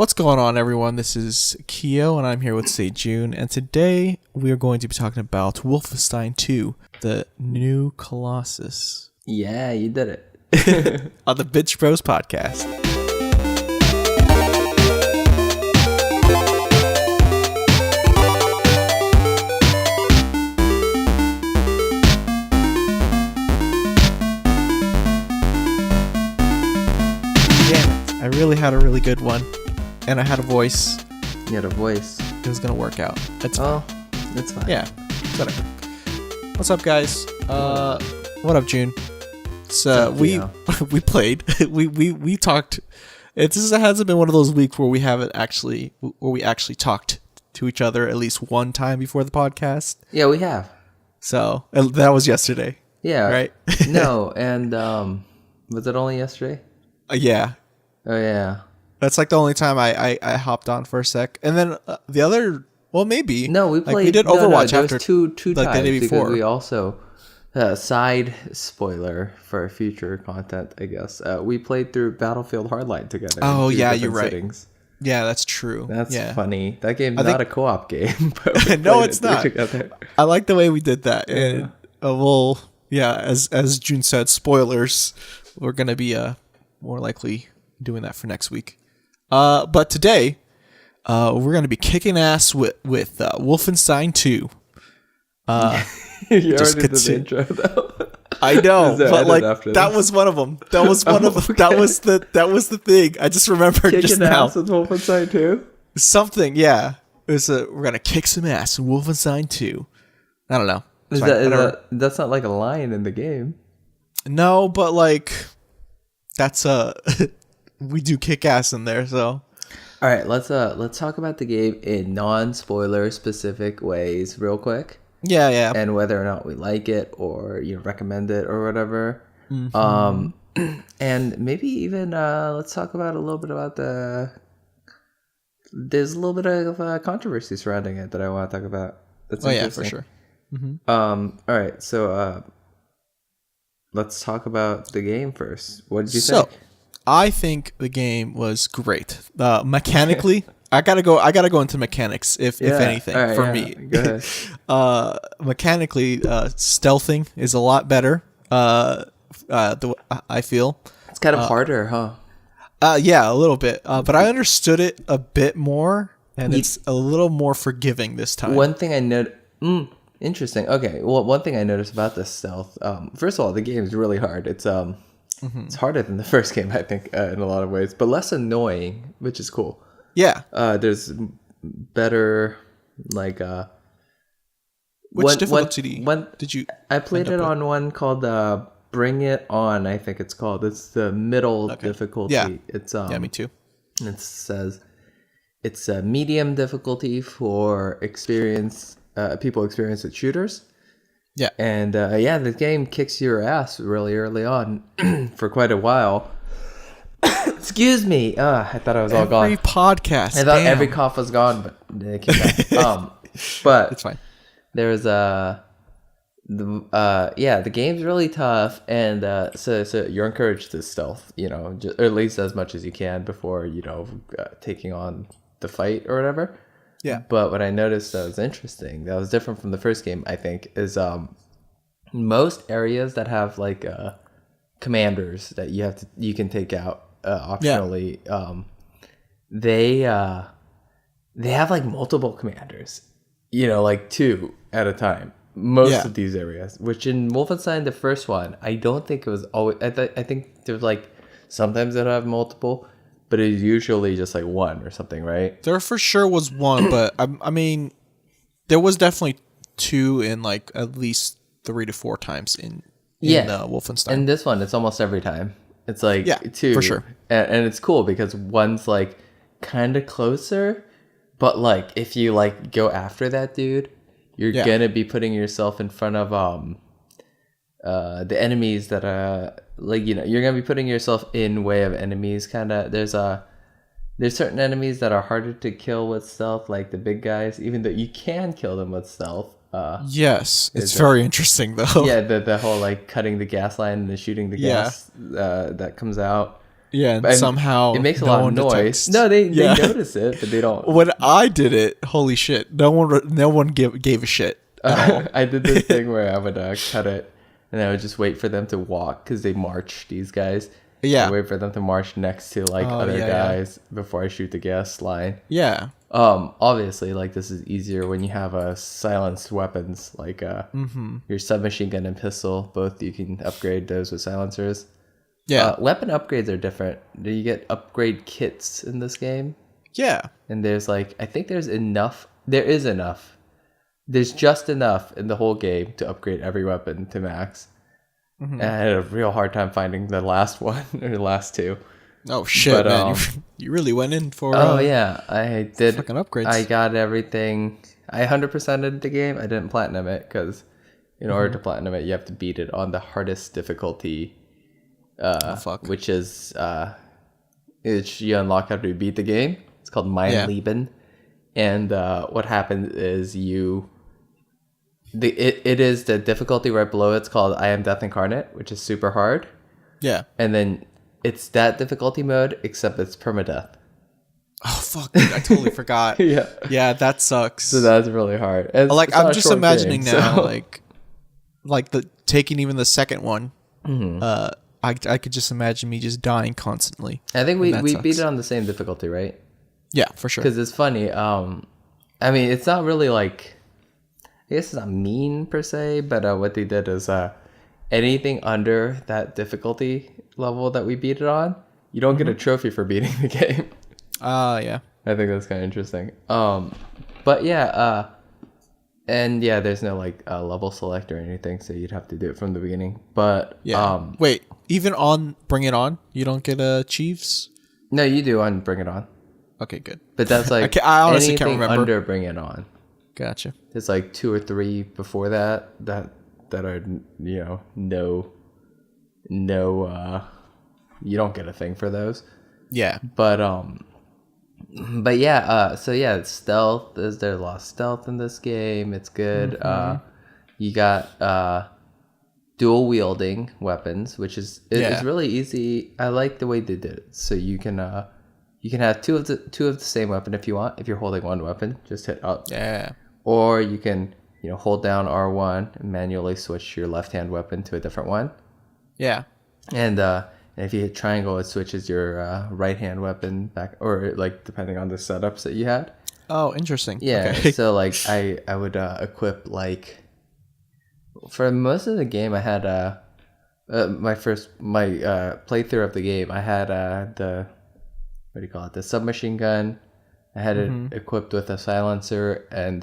What's going on, everyone? This is Keo, and I'm here with Sejun, and today we are going to be talking about Wolfenstein 2, the new Colossus. Yeah, you did it. On the Binch Bros podcast. Damn it, I really had a really good one. And I had a voice. You had a voice. It was gonna work out. It's fine. That's fine. Yeah, whatever. What's up, guys? What up, June? So we played. we talked. This hasn't been one of those weeks where we actually talked to each other at least one time before the podcast. Yeah, we have. So that was yesterday. Yeah. Right. No, and was it only yesterday? Yeah. Oh yeah. That's like the only time I hopped on for a sec, and then the other, well, maybe no, we played. We did Overwatch no, after two like times the day before. We also side spoiler for future content, I guess. We played through Battlefield Hardline together. Oh yeah, you're right. Settings. Yeah, that's true. That's funny. That game's not a co-op game. But no, it's not. I like the way we did that, and as June said, spoilers. We're gonna be more likely doing that for next week. But today, we're going to be kicking ass with Wolfenstein 2. You already did the intro, though. I know, but like that was one of them. That was one of them. Okay. That was the thing. I just remembered kicking just now. Ass with Wolfenstein 2? Something, yeah. It was we're gonna kick some ass in Wolfenstein 2. I don't know. That's not like a line in the game. No, but like that's we do kick ass in there, so. All right, let's talk about the game in non-spoiler specific ways real quick. Yeah. And whether or not we like it or recommend it or whatever. Mm-hmm. And maybe even let's talk about a little bit about there's a little bit of controversy surrounding it that I want to talk about. That's for sure. Mm-hmm. All right, so let's talk about the game first. What did you think? I think the game was great. Mechanically, I gotta go into mechanics if anything me. Go ahead. Mechanically, stealthing is a lot better. I feel it's kind of harder, huh? Yeah, a little bit. But I understood it a bit more, and it's a little more forgiving this time. One thing I noticed. Interesting. Okay. Well, one thing I noticed about this stealth. First of all, the game is really hard. It's It's harder than the first game, I think, in a lot of ways, but less annoying, which is cool. Yeah. There's better, like... Which difficulty did you... I played it on one called Bring It On, I think it's called. It's the middle difficulty. Yeah. It's, me too. It says it's a medium difficulty for people experienced with shooters. Yeah. And the game kicks your ass really early on for quite a while. Excuse me. I thought I was all gone. Every podcast. I thought every cough was gone, but it came back. But it's fine. There's the game's really tough, and so you're encouraged to stealth, or at least as much as you can before taking on the fight or whatever. Yeah. But what I noticed that was interesting, that was different from the first game, I think, is most areas that have like commanders that you can take out optionally, they have like multiple commanders, like 2 at a time. Most of these areas, which in Wolfenstein, the first one, I don't think it was always. I think there's like sometimes it'll have multiple. But it's usually just like 1 or something, right? There for sure was 1, but I mean, there was definitely 2 in like at least 3 to 4 times in Wolfenstein. And this one, it's almost every time. It's like 2 for sure, and it's cool because 1's like kind of closer, but like if you like go after that dude, you're gonna be putting yourself in front of the enemies that are you're gonna be putting yourself in way of enemies. Kind of there's certain enemies that are harder to kill with stealth, like the big guys, even though you can kill them with stealth. Yes, it's very interesting though. Yeah, the whole like cutting the gas line and then shooting the gas that comes out. Yeah, and And somehow it makes a no lot of one noise. detects. No, they Yeah. notice it, but they don't. When I did it, holy shit, no one gave a shit at all. I did this thing where I would cut it, and I would just wait for them to walk because they march. These guys, Yeah. I wait for them to march next to like Oh, other yeah, guys before I shoot the gas line. Yeah. Obviously, like this is easier when you have silenced weapons like your submachine gun and pistol. Both you can upgrade those with silencers. Yeah. Weapon upgrades are different. Do you get upgrade kits in this game? Yeah. And there's like I think there's enough. There is enough. There's just enough in the whole game to upgrade every weapon to max. And I had a real hard time finding the last one or the last two. Oh shit, But, man! You really went in for. Yeah, I did. Fucking upgrades. I got everything. I 100%ed the game. I didn't platinum it because in order to platinum it, you have to beat it on the hardest difficulty. Which is you unlock after you beat the game. It's called Mein Leben, and what happens is it is the difficulty right below. It's called I Am Death Incarnate, which is super hard. Yeah. And then it's that difficulty mode, except it's permadeath. Oh fuck! Dude, I totally forgot. Yeah. Yeah, that sucks. So that's really hard. It's Like not I'm a just short imagining game, now, so- like the taking even the second one. I could just imagine me just dying constantly. I think we that beat sucks. it on the same difficulty, right? Yeah, for sure. Because it's funny. I mean, it's not really like, I guess it's not mean per se, but what they did is anything under that difficulty level that we beat it on, you don't get a trophy for beating the game. Yeah. I think that's kind of interesting. But yeah, and yeah, there's no like level select or anything, so you'd have to do it from the beginning. But Yeah. Wait, even on Bring It On, you don't get achieves? no, you do on Bring It On. Okay, good. But that's like I honestly anything can't remember. under Bring It On. Gotcha. There's like 2 or 3 before that are no you don't get a thing for those. Yeah. But yeah, so yeah, it's stealth. There's a lot of stealth in this game. It's good. You got dual wielding weapons, which is it's really easy. I like the way they did it. So you can have two of the same weapon if you want. If you're holding one weapon, just hit up. Yeah. Or you can hold down R1 and manually switch your left hand weapon to a different one. Yeah. And if you hit triangle, it switches your right hand weapon back, or like depending on the setups that you had. Oh, interesting. Yeah. Okay. So like I would equip like for most of the game I had my playthrough of the game I had the what do you call it, the submachine gun. I had it equipped with a silencer, and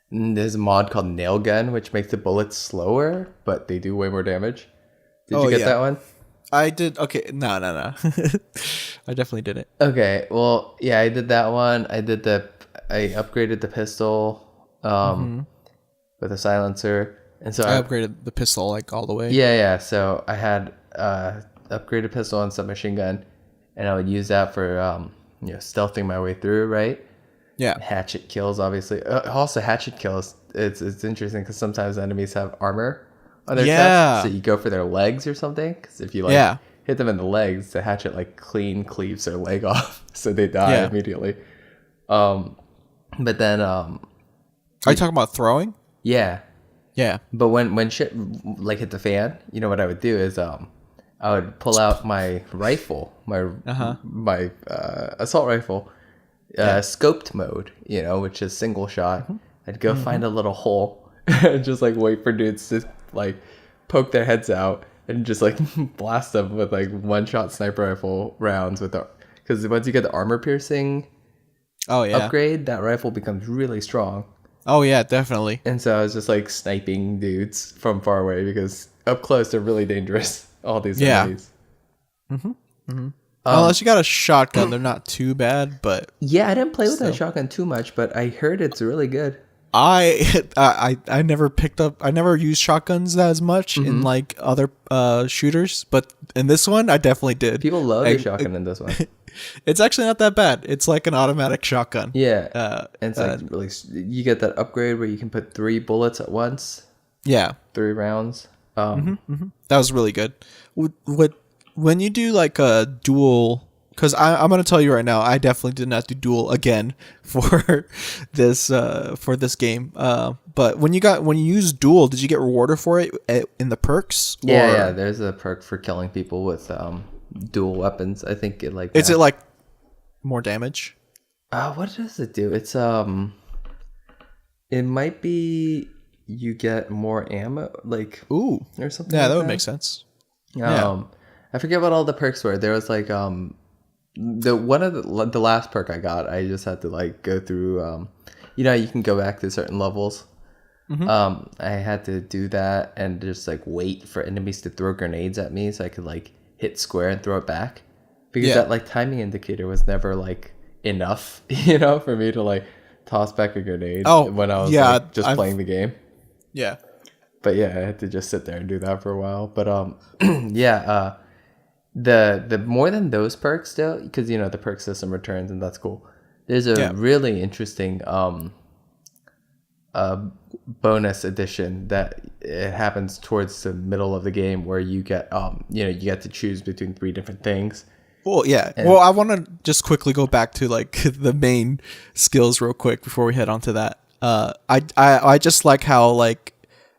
there's a mod called nail gun which makes the bullets slower but they do way more damage. Did you get that one? I did. Okay, no. I definitely did it. Okay, well, yeah, I did that one. I upgraded the pistol with a silencer, and so I upgraded the pistol like all the way. Yeah. So I had upgraded pistol and submachine gun, and I would use that for stealthing my way through, right? Yeah. Hatchet kills, obviously. Also, hatchet kills. It's interesting because sometimes enemies have armor on their chest, so you go for their legs or something. Because if you hit them in the legs, the hatchet like cleaves their leg off, so they die immediately. But then, are you talking about throwing? Yeah. Yeah. But when shit like hit the fan, you know what I would do is I would pull out my rifle, my assault rifle, scoped mode, which is single shot. I'd go find a little hole and just like wait for dudes to like poke their heads out and just like blast them with like one-shot sniper rifle rounds because once you get the armor piercing upgrade, that rifle becomes really strong. Oh yeah, definitely. And so I was just like sniping dudes from far away because up close they're really dangerous. All these enemies. Unless you got a shotgun, they're not too bad. But yeah, I didn't play with that shotgun too much, but I heard it's really good. I never picked up. I never used shotguns as much in like other shooters, but in this one, I definitely did. People love the shotgun in this one. It's actually not that bad. It's like an automatic shotgun. Yeah, and it's like really. You get that upgrade where you can put 3 bullets at once. Yeah, 3 rounds. That was really good. What when you do like a dual, because I'm gonna tell you right now, I definitely did not do dual again for this game. But when you use dual, did you get rewarded for it in the perks? Yeah. There's a perk for killing people with dual weapons. I think it like. Is it like more damage? What does it do? It's it might be you get more ammo, like or something. Yeah, like that would make sense. I forget what all the perks were. There was like the one of the last perk I got. I just had to like go through. You can go back to certain levels. Mm-hmm. I had to do that and just like wait for enemies to throw grenades at me so I could like hit square and throw it back, because that like timing indicator was never like enough, for me to like toss back a grenade when I was like, just playing the game. Yeah. But yeah, I had to just sit there and do that for a while. But the more than those perks though, because the perk system returns and that's cool. There's a really interesting bonus edition that it happens towards the middle of the game where you get you get to choose between 3 different things. Well, yeah. Well, I want to just quickly go back to like the main skills real quick before we head on to that. I just like how like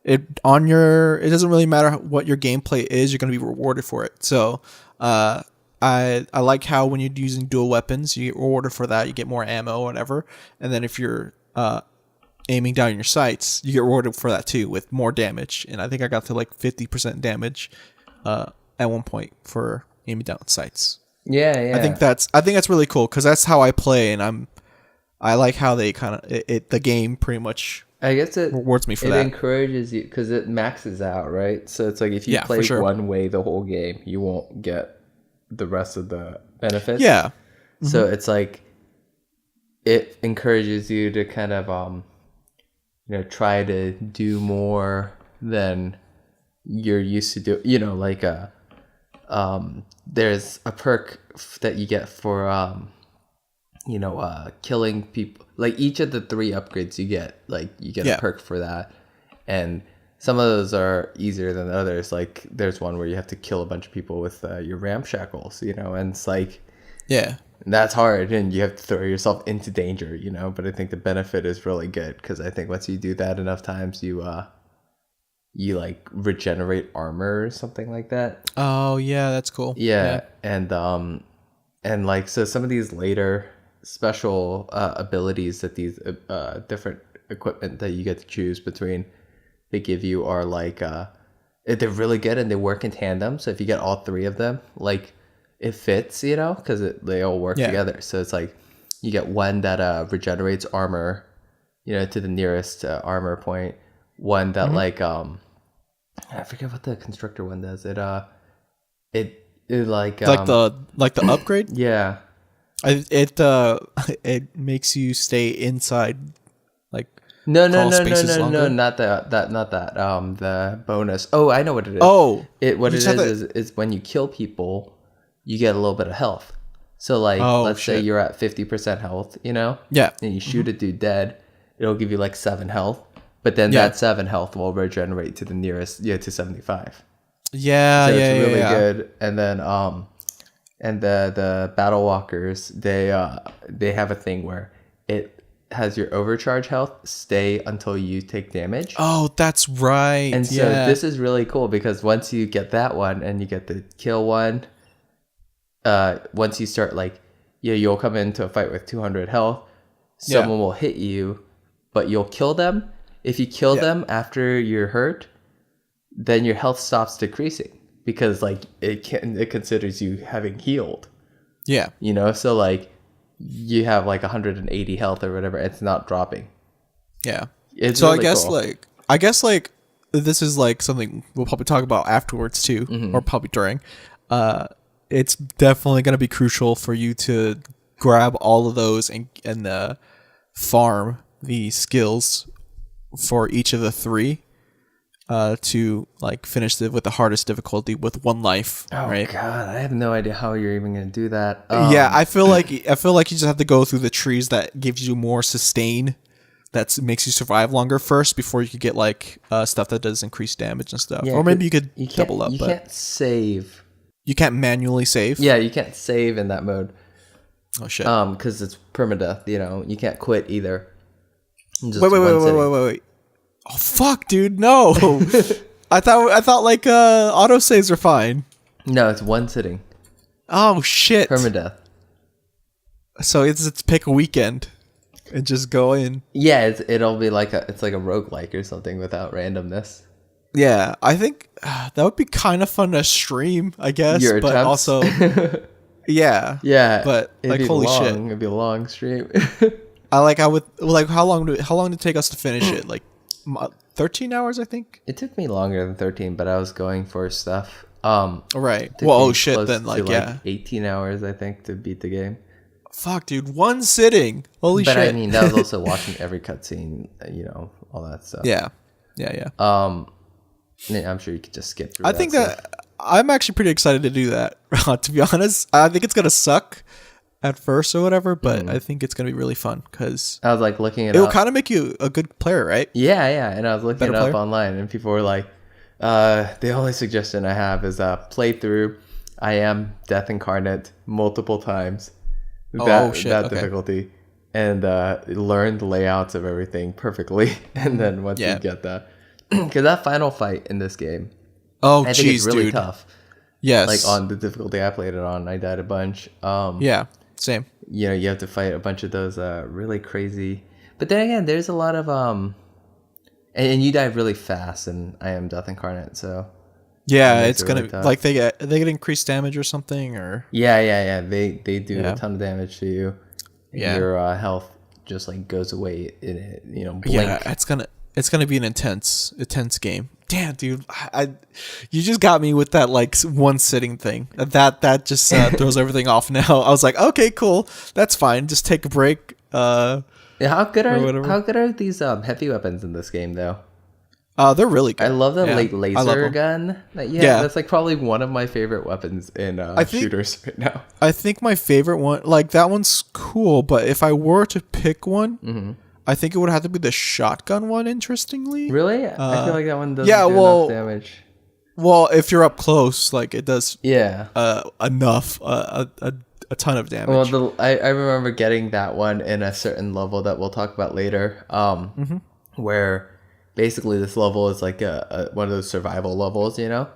it doesn't really matter what your gameplay is, you're going to be rewarded for it. So, I like how when you're using dual weapons, you get rewarded for that. You get more ammo or whatever. And then if you're aiming down your sights, you get rewarded for that too with more damage. And I think I got to like 50% damage at one point for aiming down sights. Yeah. I think that's really cool because that's how I play, and I like how they kind of the game pretty much. I guess it rewards me for that. It encourages you because it maxes out, right? So it's like if you play one way the whole game, you won't get the rest of the benefits. Yeah. Mm-hmm. So it's like it encourages you to kind of try to do more than you're used to do. Like there's a perk that you get for killing people. Like each of the 3 upgrades you get a perk for that, and some of those are easier than others. Like there's one where you have to kill a bunch of people with your ramshackles, and it's like that's hard, and you have to throw yourself into danger, but I think the benefit is really good because I think once you do that enough times, you like regenerate armor or something like that. Oh yeah, that's cool. Yeah. And like so some of these later special abilities that these different equipment that you get to choose between they give you are like they're really good and they work in tandem. So if you get all 3 of them, like it fits, because they all work together. So it's like you get one that regenerates armor, to the nearest armor point. One that like I forget what the constructor one does. It like the upgrade. Yeah. It makes you stay inside, like no, not that. The bonus. Oh, I know what it is. Oh, what it is when you kill people, you get a little bit of health. So like, let's say you're at 50% health, yeah, and you shoot a dude dead, it'll give you like 7 health, but then that 7 health will regenerate to the nearest, to 75. Yeah, so it's really good. And then and the battle walkers, they have a thing where it has your overcharge health stay until you take damage. Oh, that's right. And so this is really cool because once you get that one and you get the kill one, once you start like you'll come into a fight with 200 health, someone will hit you, but you'll kill them. If you kill them after you're hurt, then your health stops decreasing. Because like it considers you having healed. Yeah. So like you have like 180 health or whatever, it's not dropping. Yeah. It's so really cool. I guess this is like something we'll probably talk about afterwards too, or probably during. It's definitely going to be crucial for you to grab all of those and farm the skills for each of the 3. To like finish with the hardest difficulty with 1 life. Oh right? God, I have no idea how you're even gonna do that. Yeah, I feel like you just have to go through the trees that gives you more sustain, that makes you survive longer first before you could get like stuff that does increased damage and stuff. Or maybe you could double up. You can't save You can't manually save? Yeah, you can't save in that mode. Oh shit. Because it's permadeath. You can't quit either. Just Wait. Oh fuck, dude, no. I thought like autosaves are fine. No, it's one sitting. Oh shit. Permadeath. So it's pick a weekend and just go in. Yeah, it'll be like a roguelike or something without randomness. Yeah, I think that would be kind of fun to stream, I guess. Your but attempts? also, yeah, but like holy shit, it'd be a long stream. I would like how long did it take us to finish it? Like 13 hours, I think. It took me longer than 13, but I was going for stuff. Right. Well, oh shit, then like 18 hours, I think, to beat the game. Fuck, dude, one sitting. Holy shit. But I mean, that was also watching every cutscene, all that stuff. Yeah. I'm sure you could just skip through. I think that I'm actually pretty excited to do that. To be honest, I think it's gonna suck at first or whatever, but I think it's gonna be really fun because I was like looking it up. It will kind of make you a good player, right? Yeah, and I was looking it up online, and people were like, "The only suggestion I have is play through I Am Death Incarnate multiple times." That difficulty, and learn the layouts of everything perfectly, and then once you get that. Because that final fight in this game, I think it's really tough. Yes, like on the difficulty I played it on, I died a bunch. Yeah, same. You have to fight a bunch of those really crazy. But then again, there's a lot of and you die really fast, and I Am Death Incarnate, so yeah, it's gonna really like they get increased damage or something, or yeah. They do a ton of damage to you. Yeah, your health just like goes away in it. Blink. Yeah, it's gonna be an intense game. Damn, dude, you just got me with that like one sitting thing. That just throws everything off now. I was like, okay, cool, that's fine. Just take a break. How good are these heavy weapons in this game though? They're really good. I love the laser gun that you have. That's like probably one of my favorite weapons in shooters right now. I think my favorite one, like that one's cool, but if I were to pick one, I think it would have to be the shotgun one, interestingly. Really? I feel like that one doesn't do enough damage. Well, if you're up close, like it does enough, a ton of damage. Well, I remember getting that one in a certain level that we'll talk about later, where basically this level is like one of those survival levels, Yeah.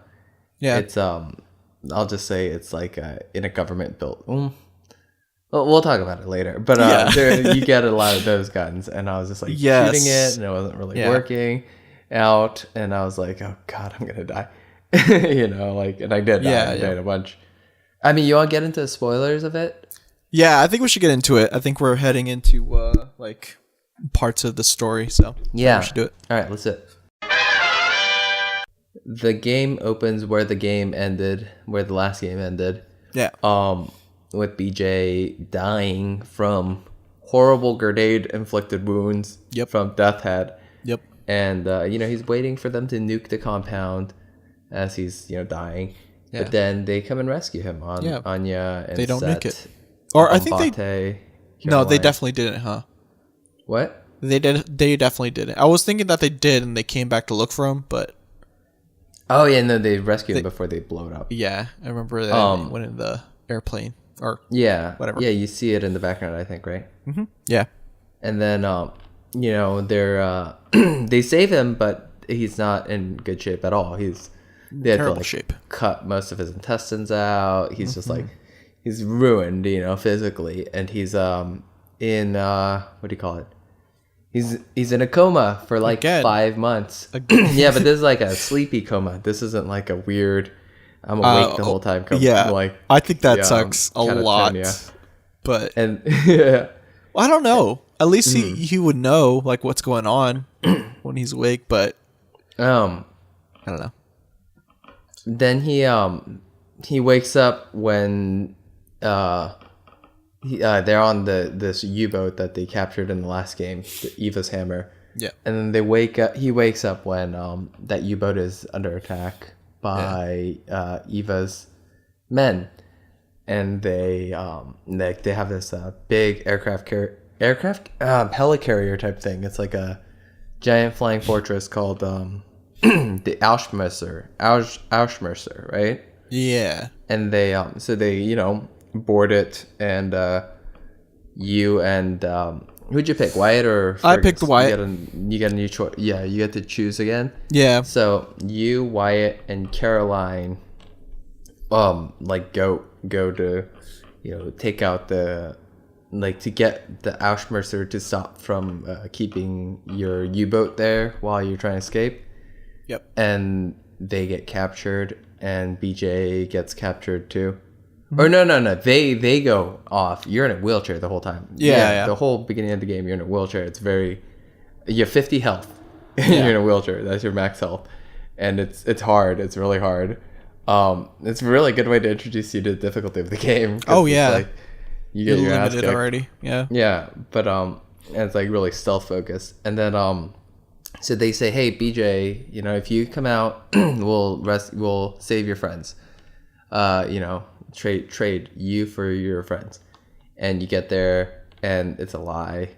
It's, I'll just say it's like in a government built... Well, we'll talk about it later, but you get a lot of those guns, and I was just like shooting it, and it wasn't really working out, and I was like, oh god, I'm gonna die, and I did die. I died a bunch. I mean, you want to get into spoilers of it? Yeah, I think we should get into it. I think we're heading into like parts of the story, so yeah, we should do it. All right, let's do it. The game opens where the last game ended. Yeah. With BJ dying from horrible grenade-inflicted wounds from Death Head. Yep. And, he's waiting for them to nuke the compound as he's, dying. Yeah. But then they come and rescue him on Anya and they don't Set, nuke it. Or I think Caroline. No, they definitely didn't, huh? What? They definitely didn't. I was thinking that they did and they came back to look for him, but... Oh, yeah, no, they rescued him before they blow it up. Yeah, I remember that went in the airplane. Or whatever. Yeah, you see it in the background, I think, right? Mm-hmm. Yeah. And then, they're they save him, but he's not in good shape at all. They had to shape. Cut most of his intestines out. He's just like he's ruined, physically, and he's in what do you call it? He's in a coma for like 5 months. Yeah, but this is like a sleepy coma. This isn't like a weird. I'm awake the whole time. Yeah, I think that sucks a lot. But and well, I don't know. At least he would know like what's going on when he's awake. But I don't know. Then he wakes up when they're on this U-boat that they captured in the last game, the Eva's Hammer. Yeah, and then he wakes up when that U-boat is under attack by Eva's men, and they have this big helicarrier type thing. It's like a giant flying fortress called the Auschmercer, right? Yeah. And they so they board it, and you and who'd you pick, Wyatt or Fergus? I picked Wyatt. You get a new choice. Yeah, you get to choose again. Yeah. So you, Wyatt, and Caroline like go to take out the to get the Auschmercer to stop from keeping your U-boat there while you're trying to escape. Yep. And they get captured, and BJ gets captured too. Or no, they go off. You're in a wheelchair the whole time. Yeah. The whole beginning of the game, you're in a wheelchair. It's you have 50 health. You're in a wheelchair. That's your max health, and it's hard. It's really hard. It's a really good way to introduce you to the difficulty of the game. Oh yeah. It's like you get your ass limited kicked already. Yeah. Yeah, but and it's like really stealth focused. And then so they say, hey BJ, if you come out, we'll save your friends. Trade you for your friends. And you get there, and it's a lie,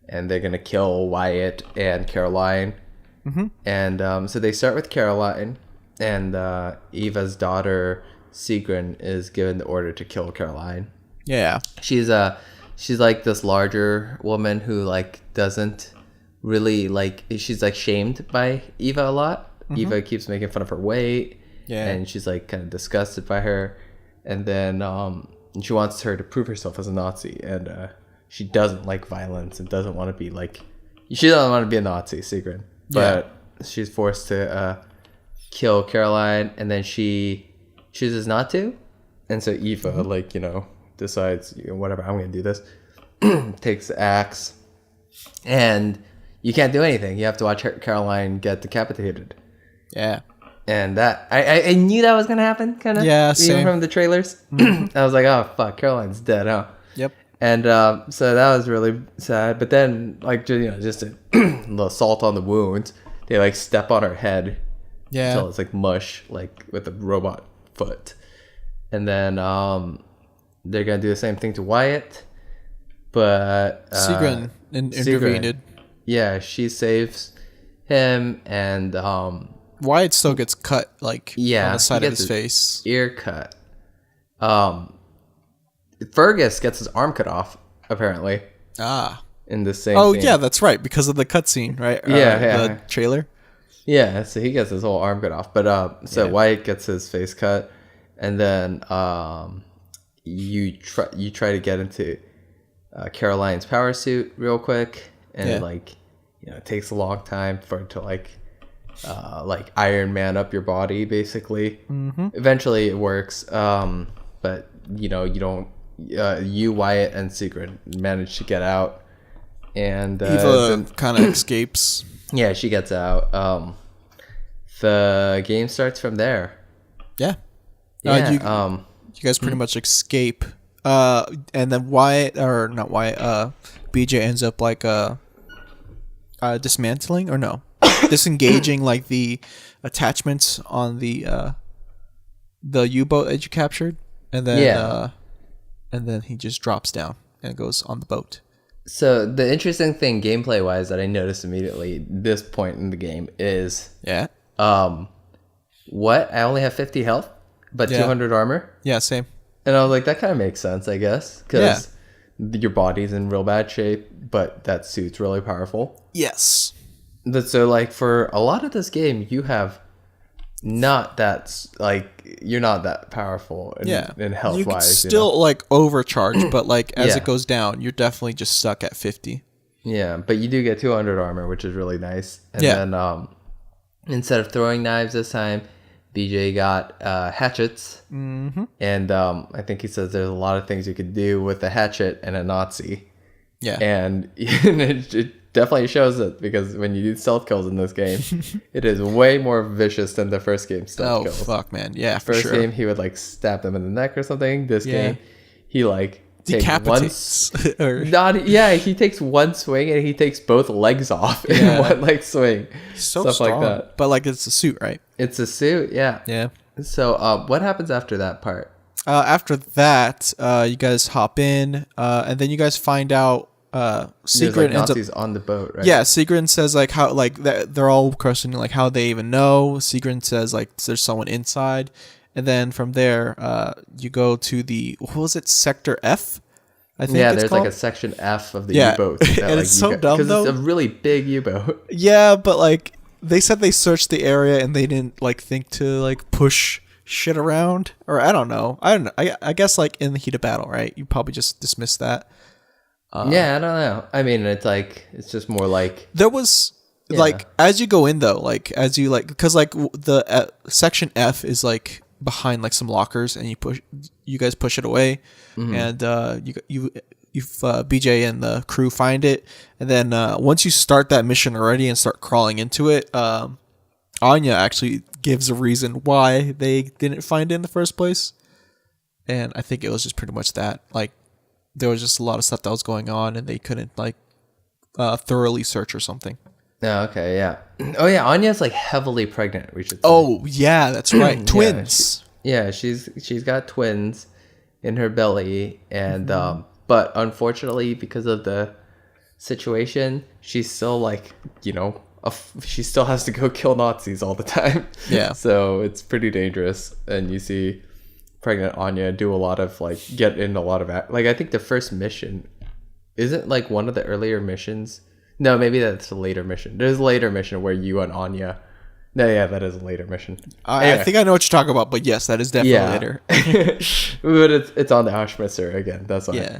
and they're gonna kill Wyatt and Caroline. And so they start with Caroline, and Eva's daughter Sigrun is given the order to kill Caroline. Yeah. She's like this larger woman who doesn't really she's shamed by Eva a lot. Eva keeps making fun of her weight. Yeah. And she's kind of disgusted by her. And then she wants her to prove herself as a Nazi, and she doesn't like violence and doesn't want to be she doesn't want to be a Nazi, Sigrun. But she's forced to kill Caroline, and then she chooses not to. And so Eva decides, whatever, I'm going to do this. Takes the axe, and you can't do anything. You have to watch Caroline get decapitated. Yeah. And that I knew that was gonna happen, kind of. Yeah, even same. from the trailers. I was like, oh fuck, Caroline's dead, huh? Yep. And so that was really sad. But then, just a little salt on the wound. They step on her head. Yeah. Until it's mush, with a robot foot. And then they're gonna do the same thing to Wyatt, but Sigrun intervened. Yeah, she saves him, and Wyatt still gets cut on the side of gets his face. Ear cut. Fergus gets his arm cut off, apparently. In the same Oh scene. yeah, that's right, because of the cutscene, right? The trailer. Yeah, so he gets his whole arm cut off. But Wyatt gets his face cut, and then you try to get into Caroline's power suit real quick, and it takes a long time for it to Iron Man up your body, basically. Eventually it works, but you don't. You, Wyatt, and Sigrun manage to get out, and Eva kind of escapes. Yeah, she gets out. The game starts from there. Yeah. Yeah. You guys pretty much escape, and then BJ ends up dismantling, or no, disengaging the attachments on the U-boat that you captured, and then he just drops down and goes on the boat. So the interesting thing gameplay wise that I noticed immediately this point in the game is what? I only have 50 health, but 200 armor. Yeah, same. And I was like, that kind of makes sense, I guess, because your body's in real bad shape, but that suit's really powerful. Yes. So for a lot of this game, you have not that you're not that powerful in health wise. You can still overcharge, but as it goes down, you're definitely just stuck at 50. Yeah, but you do get 200 armor, which is really nice. And then instead of throwing knives this time, BJ got hatchets. And I think he says there's a lot of things you could do with a hatchet and a Nazi. Yeah. And it definitely shows it, because when you do stealth kills in this game, it is way more vicious than the first game stealth kills. Oh, fuck, man. Yeah, for first sure. game, he would stab them in the neck or something. This game, he decapitates. He takes one swing and he takes both legs off in one swing. So stuff strong. like that. But it's a suit, right? It's a suit, yeah. Yeah. So what happens after that part? After that, you guys hop in, and then you guys find out Sigrun ends Nazis on the boat, right? Yeah, Sigrun says how they're all questioning how they even know. Sigrun says there's someone inside, and then from there, you go to what was it, Sector F? I think Yeah, it's there's called? like a section F of the Yeah. U-boats. That, And like, it's so dumb, because though. it's a really big U-boat. Yeah, but like they said they searched the area and they didn't like think to like push shit around, or I don't know. I guess like in the heat of battle, right? You probably just dismiss that. Yeah, I don't know. I mean, it's just more like There was like as you go in though, like as you like, because like the section F is like behind like some lockers, and you guys push it away, and if BJ and the crew find it, and then once you start that mission already and start crawling into it, Anya actually gives a reason why they didn't find it in the first place, and I think it was just pretty much that, like, there was just a lot of stuff that was going on, and they couldn't like thoroughly search or something. Oh, okay, yeah. Oh, yeah, Anya's like heavily pregnant, we should say. Oh, yeah, that's right. Twins. She's got twins in her belly, and but unfortunately, because of the situation, she's still like, she still has to go kill Nazis all the time. Yeah. So it's pretty dangerous, and you see pregnant Anya do a lot of like get in a lot of like, I think the first mission isn't like one of the earlier missions. No, maybe that's a later mission. There's a later mission where you and Anya. No, yeah, that is a later mission. I think I know what you're talking about, but yes, that is definitely later. But it's on the Auschwitz again. That's why. Yeah.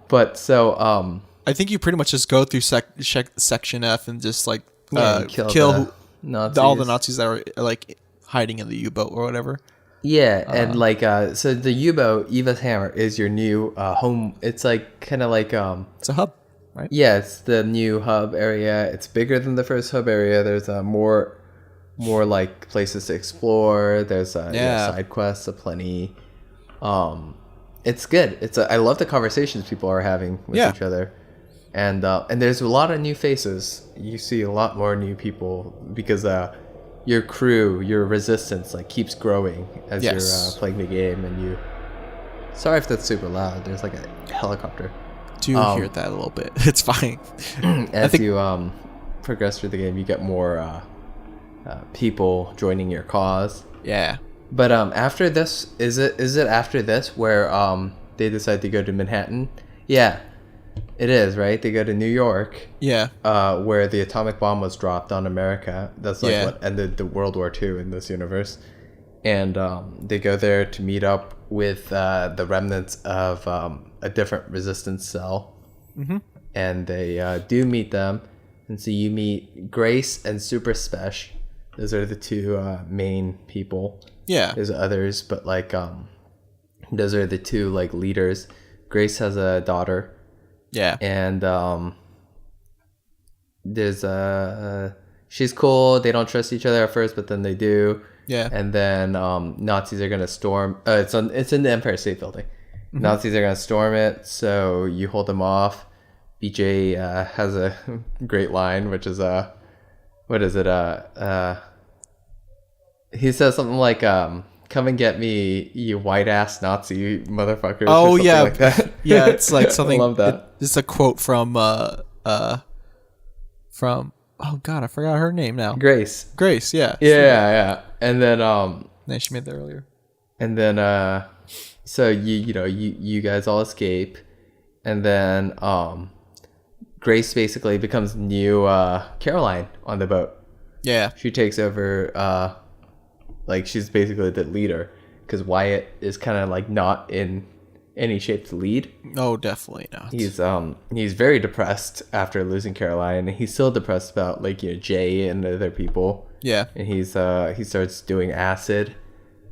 But so I think you pretty much just go through section F and just like kill all the Nazis that are like hiding in the U-boat or whatever. Yeah, and like so the U-boat Eva's Hammer is your new home. It's like kind of like it's a hub, right? Yeah, it's the new hub area. It's bigger than the first hub area. There's more like places to explore. There's side quests aplenty. It's good. I love the conversations people are having with each other, and there's a lot of new faces. You see a lot more new people because your crew, your resistance, like keeps growing as you're playing the game, and you. Sorry if that's super loud. There's like a helicopter. Do hear that a little bit? It's fine. As you progress through the game, you get more people joining your cause. Yeah. But after this, is it after this where they decide to go to Manhattan? Yeah, it is, right? They go to New York. Yeah. Where the atomic bomb was dropped on America. That's like what ended the World War II in this universe. And they go there to meet up with the remnants of a different resistance cell. Mm-hmm. And they do meet them. And so you meet Grace and Super Spesh. Those are the two main people. Yeah. There's others, but like those are the two like leaders. Grace has a daughter. Yeah. And there's she's cool. They don't trust each other at first, but then they do. Yeah. And then Nazis are gonna storm. It's in the Empire State Building. Mm-hmm. Nazis are gonna storm it, so you hold them off. BJ has a great line, which is what is it? He says something like, "Come and get me, you white ass Nazi motherfuckers." Oh, or something like that. Yeah, it's like something. I love that. It's a quote from oh god, I forgot her name now. Grace, yeah. Yeah. And then yeah, she made that earlier. And then so you guys all escape, and then Grace basically becomes new Caroline on the boat. Yeah. She takes over like she's basically the leader, because Wyatt is kind of like not in any shape to lead. Oh, definitely not. He's very depressed after losing Caroline, and he's still depressed about like Jay and other people. Yeah. And he starts doing acid.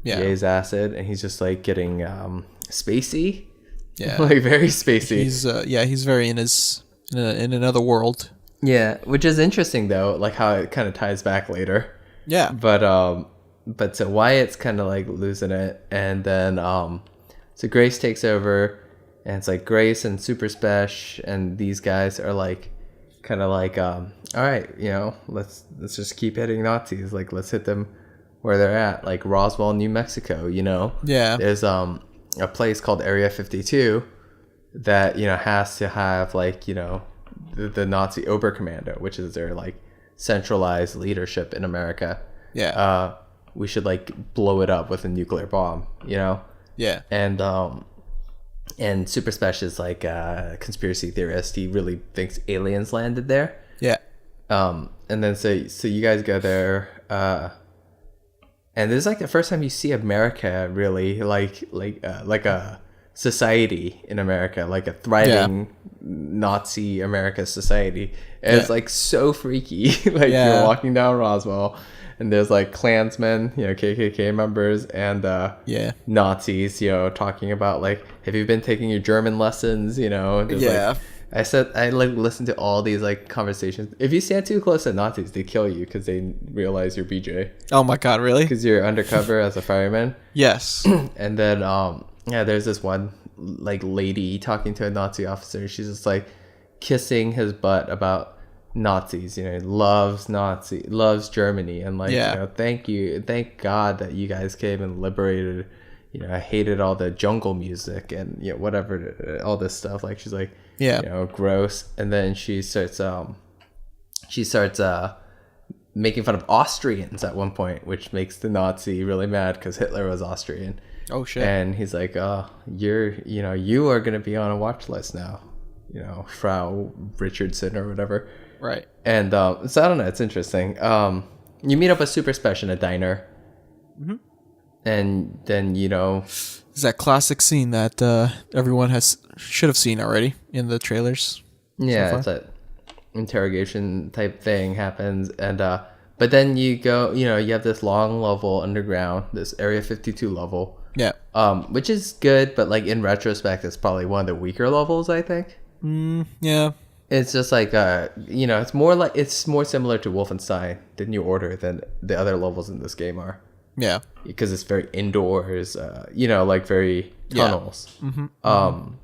Yeah. Jay's acid, and he's just like getting spacey. Yeah. Like very spacey. He's very in another world. Yeah, which is interesting though, like how it kind of ties back later. Yeah. But so Wyatt's kind of like losing it, and then so Grace takes over, and it's like Grace and Super Spesh and these guys are like kind of like all right, let's just keep hitting Nazis, like let's hit them where they're at, like Roswell, New Mexico. Yeah. There's a place called Area 52 that has to have like the Nazi Oberkommando, which is their like centralized leadership in America. Yeah. we should like blow it up with a nuclear bomb, you know? Yeah. And Super Special is like a conspiracy theorist. He really thinks aliens landed there. Yeah. And then so you guys go there, and this is like the first time you see America really like a society in America, like a thriving Nazi America society. And it's like so freaky. Like you're walking down Roswell, and there's like Klansmen, you know, KKK members, and Nazis, you know, talking about like, have you been taking your German lessons? You know, like, I like listen to all these like conversations. If you stand too close to Nazis, they kill you because they realize you're BJ. Oh my god, really? Because you're undercover as a fireman. Yes. And then there's this one like lady talking to a Nazi officer. She's just like kissing his butt about Nazis. You know, loves Germany, and like you know, thank God that you guys came and liberated. You know, I hated all the jungle music and you know whatever, all this stuff. Like she's like, you know, gross. And then she starts making fun of Austrians at one point, which makes the Nazi really mad because Hitler was Austrian. Oh shit. And he's like, you are gonna be on a watch list now, you know, Frau Richardson or whatever. Right. And so I don't know, it's interesting. You meet up with Super Special in a diner. Mm-hmm. And then, you know, it's that classic scene that everyone should have seen already in the trailers. Yeah, it's that interrogation type thing happens, and but then you go, you know, you have this long level underground, this Area 52 level. Yeah. Which is good, but like in retrospect, it's probably one of the weaker levels, I think. Yeah. It's just like you know, it's more similar to Wolfenstein: The New Order than the other levels in this game are. Yeah, because it's very indoors, you know, like very tunnels. Yeah. Mm-hmm.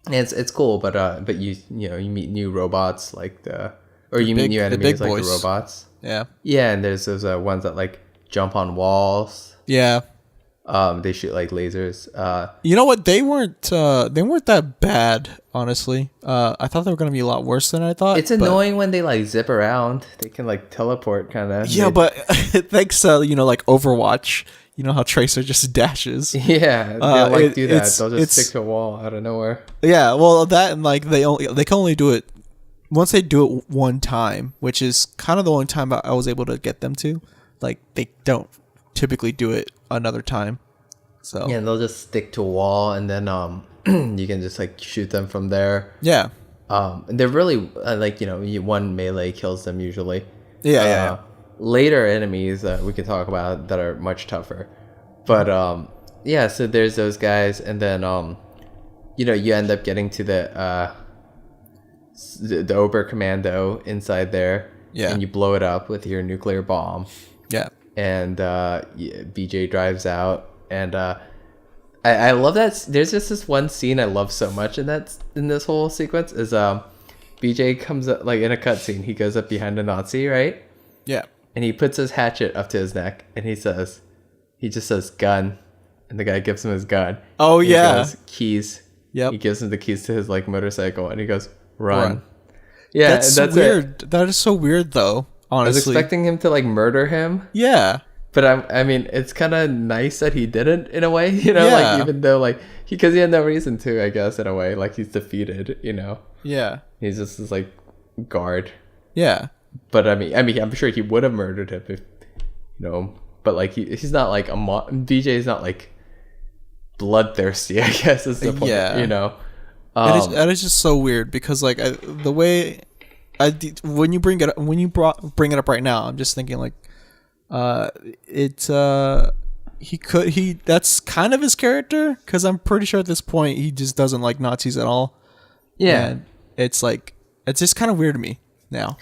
And it's cool, but you know you meet new robots like you meet new enemies like the robots. Yeah, yeah, and there's those ones that like jump on walls. Yeah, they shoot like lasers. You know what? They weren't that bad, honestly. I thought they were gonna be a lot worse than I thought. It's annoying when they like zip around. They can like teleport kind of. Yeah, but thanks, you know, like Overwatch. You know how Tracer just dashes. Yeah, they'll like do that. They'll just stick to a wall out of nowhere. Yeah, well, that and like they can only do it once they do it one time, which is kind of the only time I was able to get them to. Like they don't typically do it another time. So yeah, and they'll just stick to a wall, and then you can just like shoot them from there. Yeah. And they're really like, you know, one melee kills them usually. Yeah. Later enemies we can talk about that are much tougher, but yeah. So there's those guys, and then you know, you end up getting to the Ober Commando inside there. Yeah. And you blow it up with your nuclear bomb. Yeah. And BJ drives out, and I love that. There's just this one scene I love so much in this whole sequence is BJ comes up like in a cutscene. He goes up behind a Nazi, right? Yeah. And he puts his hatchet up to his neck, and he just says gun, and the guy gives him his gun. Oh yeah. He goes, keys. Yep. He gives him the keys to his like motorcycle, and he goes run. Yeah, that's weird. That is so weird, though. Honestly, I was expecting him to like murder him. Yeah. But I mean, it's kind of nice that he didn't, in a way, you know, like even though like because he had no reason to, I guess, in a way, like he's defeated, you know. Yeah. He's just this like guard. Yeah. But I mean, I'm sure he would have murdered him if, you know. But like he's not like BJ's not like bloodthirsty, I guess is the point. Yeah. You know. That is just so weird because like the way when you bring it up right now, I'm just thinking like. That's kind of his character, because I'm pretty sure at this point he just doesn't like Nazis at all. Yeah, and it's just kind of weird to me now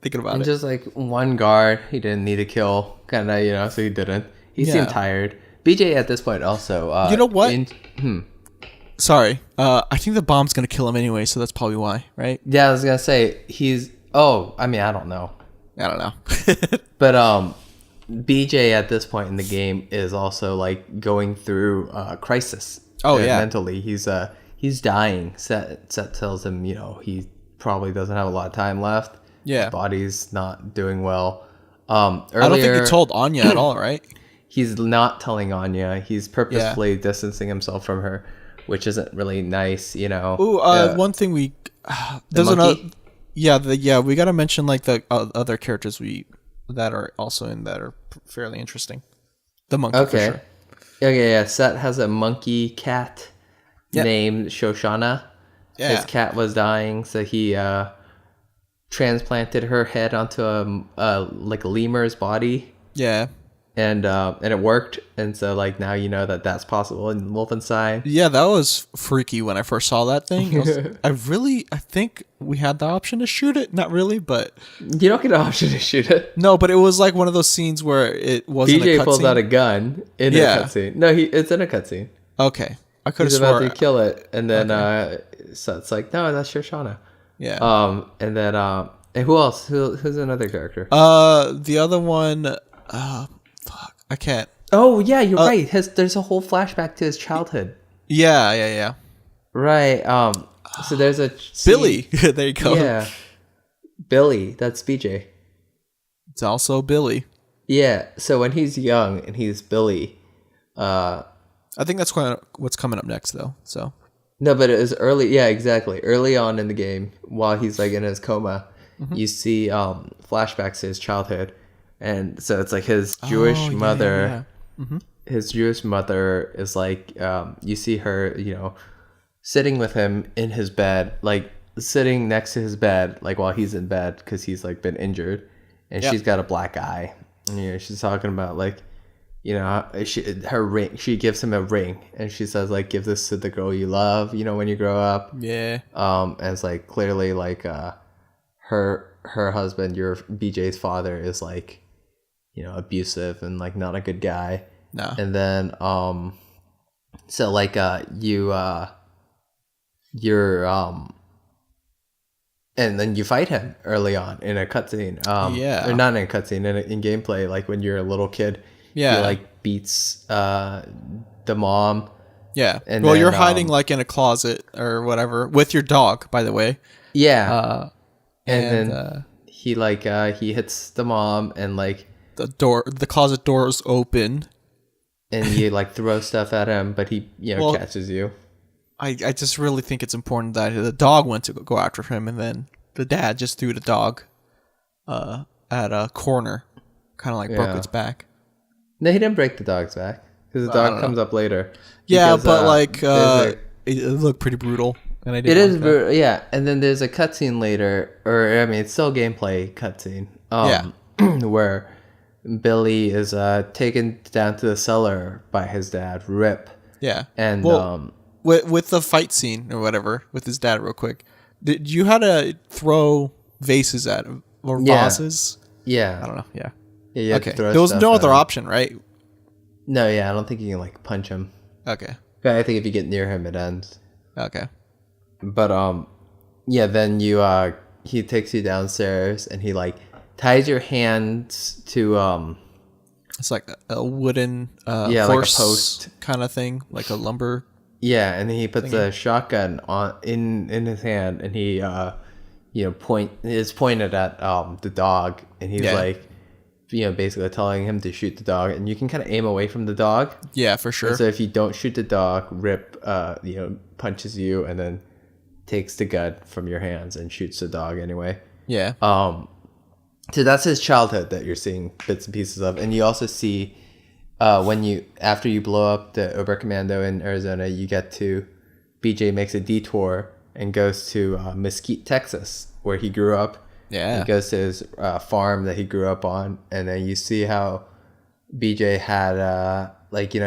thinking about it. Just like one guard he didn't need to kill, kind of, you know, so he didn't. He seemed tired. BJ at this point also. You know what? Sorry, I think the bomb's gonna kill him anyway, so that's probably why, right? Yeah, I was gonna say I mean, I don't know. But BJ at this point in the game is also like going through crisis. Oh yeah, mentally he's dying. Set tells him, you know, he probably doesn't have a lot of time left. Yeah, his body's not doing well. Earlier, I don't think he told Anya at all, right? He's not telling Anya. He's purposefully distancing himself from her, which isn't really nice, you know. Ooh, one thing we there's monkey? another we got to mention like the other characters that are also in that are fairly interesting. The monkey for sure. Okay, yeah. Set has a monkey cat named Shoshana. Yeah. His cat was dying, so he transplanted her head onto a lemur's body. Yeah. And it worked, and so like now you know that that's possible in Wolfenstein. Yeah, that was freaky when I first saw that thing. I think we had the option to shoot it. Not really, but you don't get an option to shoot it. No, but it was like one of those scenes where it wasn't. BJ a pulls cutscene. out a gun in a cutscene. No, it's in a cutscene. Okay, I could have He's sworn about to kill it, and then so it's like, no, that's Shoshana. Yeah. And then and who else? Who's another character? The other one. Fuck, I can't. Oh yeah, you're right. There's a whole flashback to his childhood. Yeah. Right. So there's a Billy. There you go. Yeah. Billy. That's BJ. It's also Billy. Yeah. So when he's young and he's Billy, I think that's what's coming up next, though. So. No, but it was early. Yeah, exactly. Early on in the game, while he's like in his coma, you see flashbacks to his childhood. And so it's like his Jewish mother. Yeah. Mm-hmm. His Jewish mother is like, you see her, you know, sitting with him in his bed, like sitting next to his bed, like while he's in bed because he's like been injured, and she's got a black eye. And, you know, she's talking about like, you know, her ring. She gives him a ring, and she says like, give this to the girl you love, you know, when you grow up. Yeah. And it's like clearly like her husband, your BJ's father, is like, you know, abusive and like not a good guy. No. And then so like you're and then you fight him early on in a cutscene. Or not in a cutscene, in gameplay, like when you're a little kid. Yeah. He like beats the mom. Yeah. And well, then, you're hiding like in a closet or whatever with your dog, by the way. Yeah. And then he like he hits the mom, and like the closet door is open, and you like throw stuff at him, but he catches you. I just really think it's important that the dog went to go after him, and then the dad just threw the dog at a corner, kind of like broke its back. No, he didn't break the dog's back because the dog comes up later. Yeah, because, it looked pretty brutal, and I didn't. It is brutal, yeah. And then there's a cutscene later, or I mean, it's still gameplay cutscene. Where Billy is taken down to the cellar by his dad, Rip. Yeah, and with the fight scene or whatever with his dad, real quick, did you had to throw vases at him or vases? Yeah, I don't know. Yeah. Yeah, okay. There was no other option, right? No, yeah, I don't think you can like punch him. Okay. I think if you get near him, it ends. Okay. But yeah, then he takes you downstairs, and he like ties your hands to it's like a wooden horse like a post kind of thing, like a lumber. Yeah, and then he puts a shotgun in his hand, and he is pointed at the dog, and he's like, you know, basically telling him to shoot the dog, and you can kind of aim away from the dog. Yeah, for sure. And so if you don't shoot the dog, Rip punches you and then takes the gun from your hands and shoots the dog anyway. Yeah. So that's his childhood that you're seeing bits and pieces of, and you also see after you blow up the Oberkommando in Arizona, you get to BJ makes a detour and goes to Mesquite, Texas, where he grew up. Yeah. He goes to his farm that he grew up on, and then you see how BJ had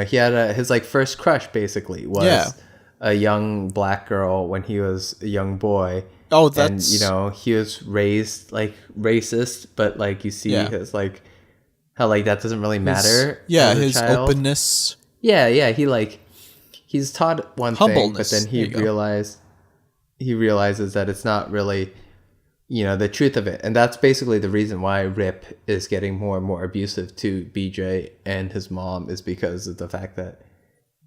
he had his like first crush basically was a young black girl when he was a young boy. Oh, that's... And, he was raised, like, racist, but, like, you see his, like, how, like, that doesn't really matter. His openness. Yeah, he's taught one thing, but then he realizes that it's not really, the truth of it. And that's basically the reason why Rip is getting more and more abusive to BJ and his mom, is because of the fact that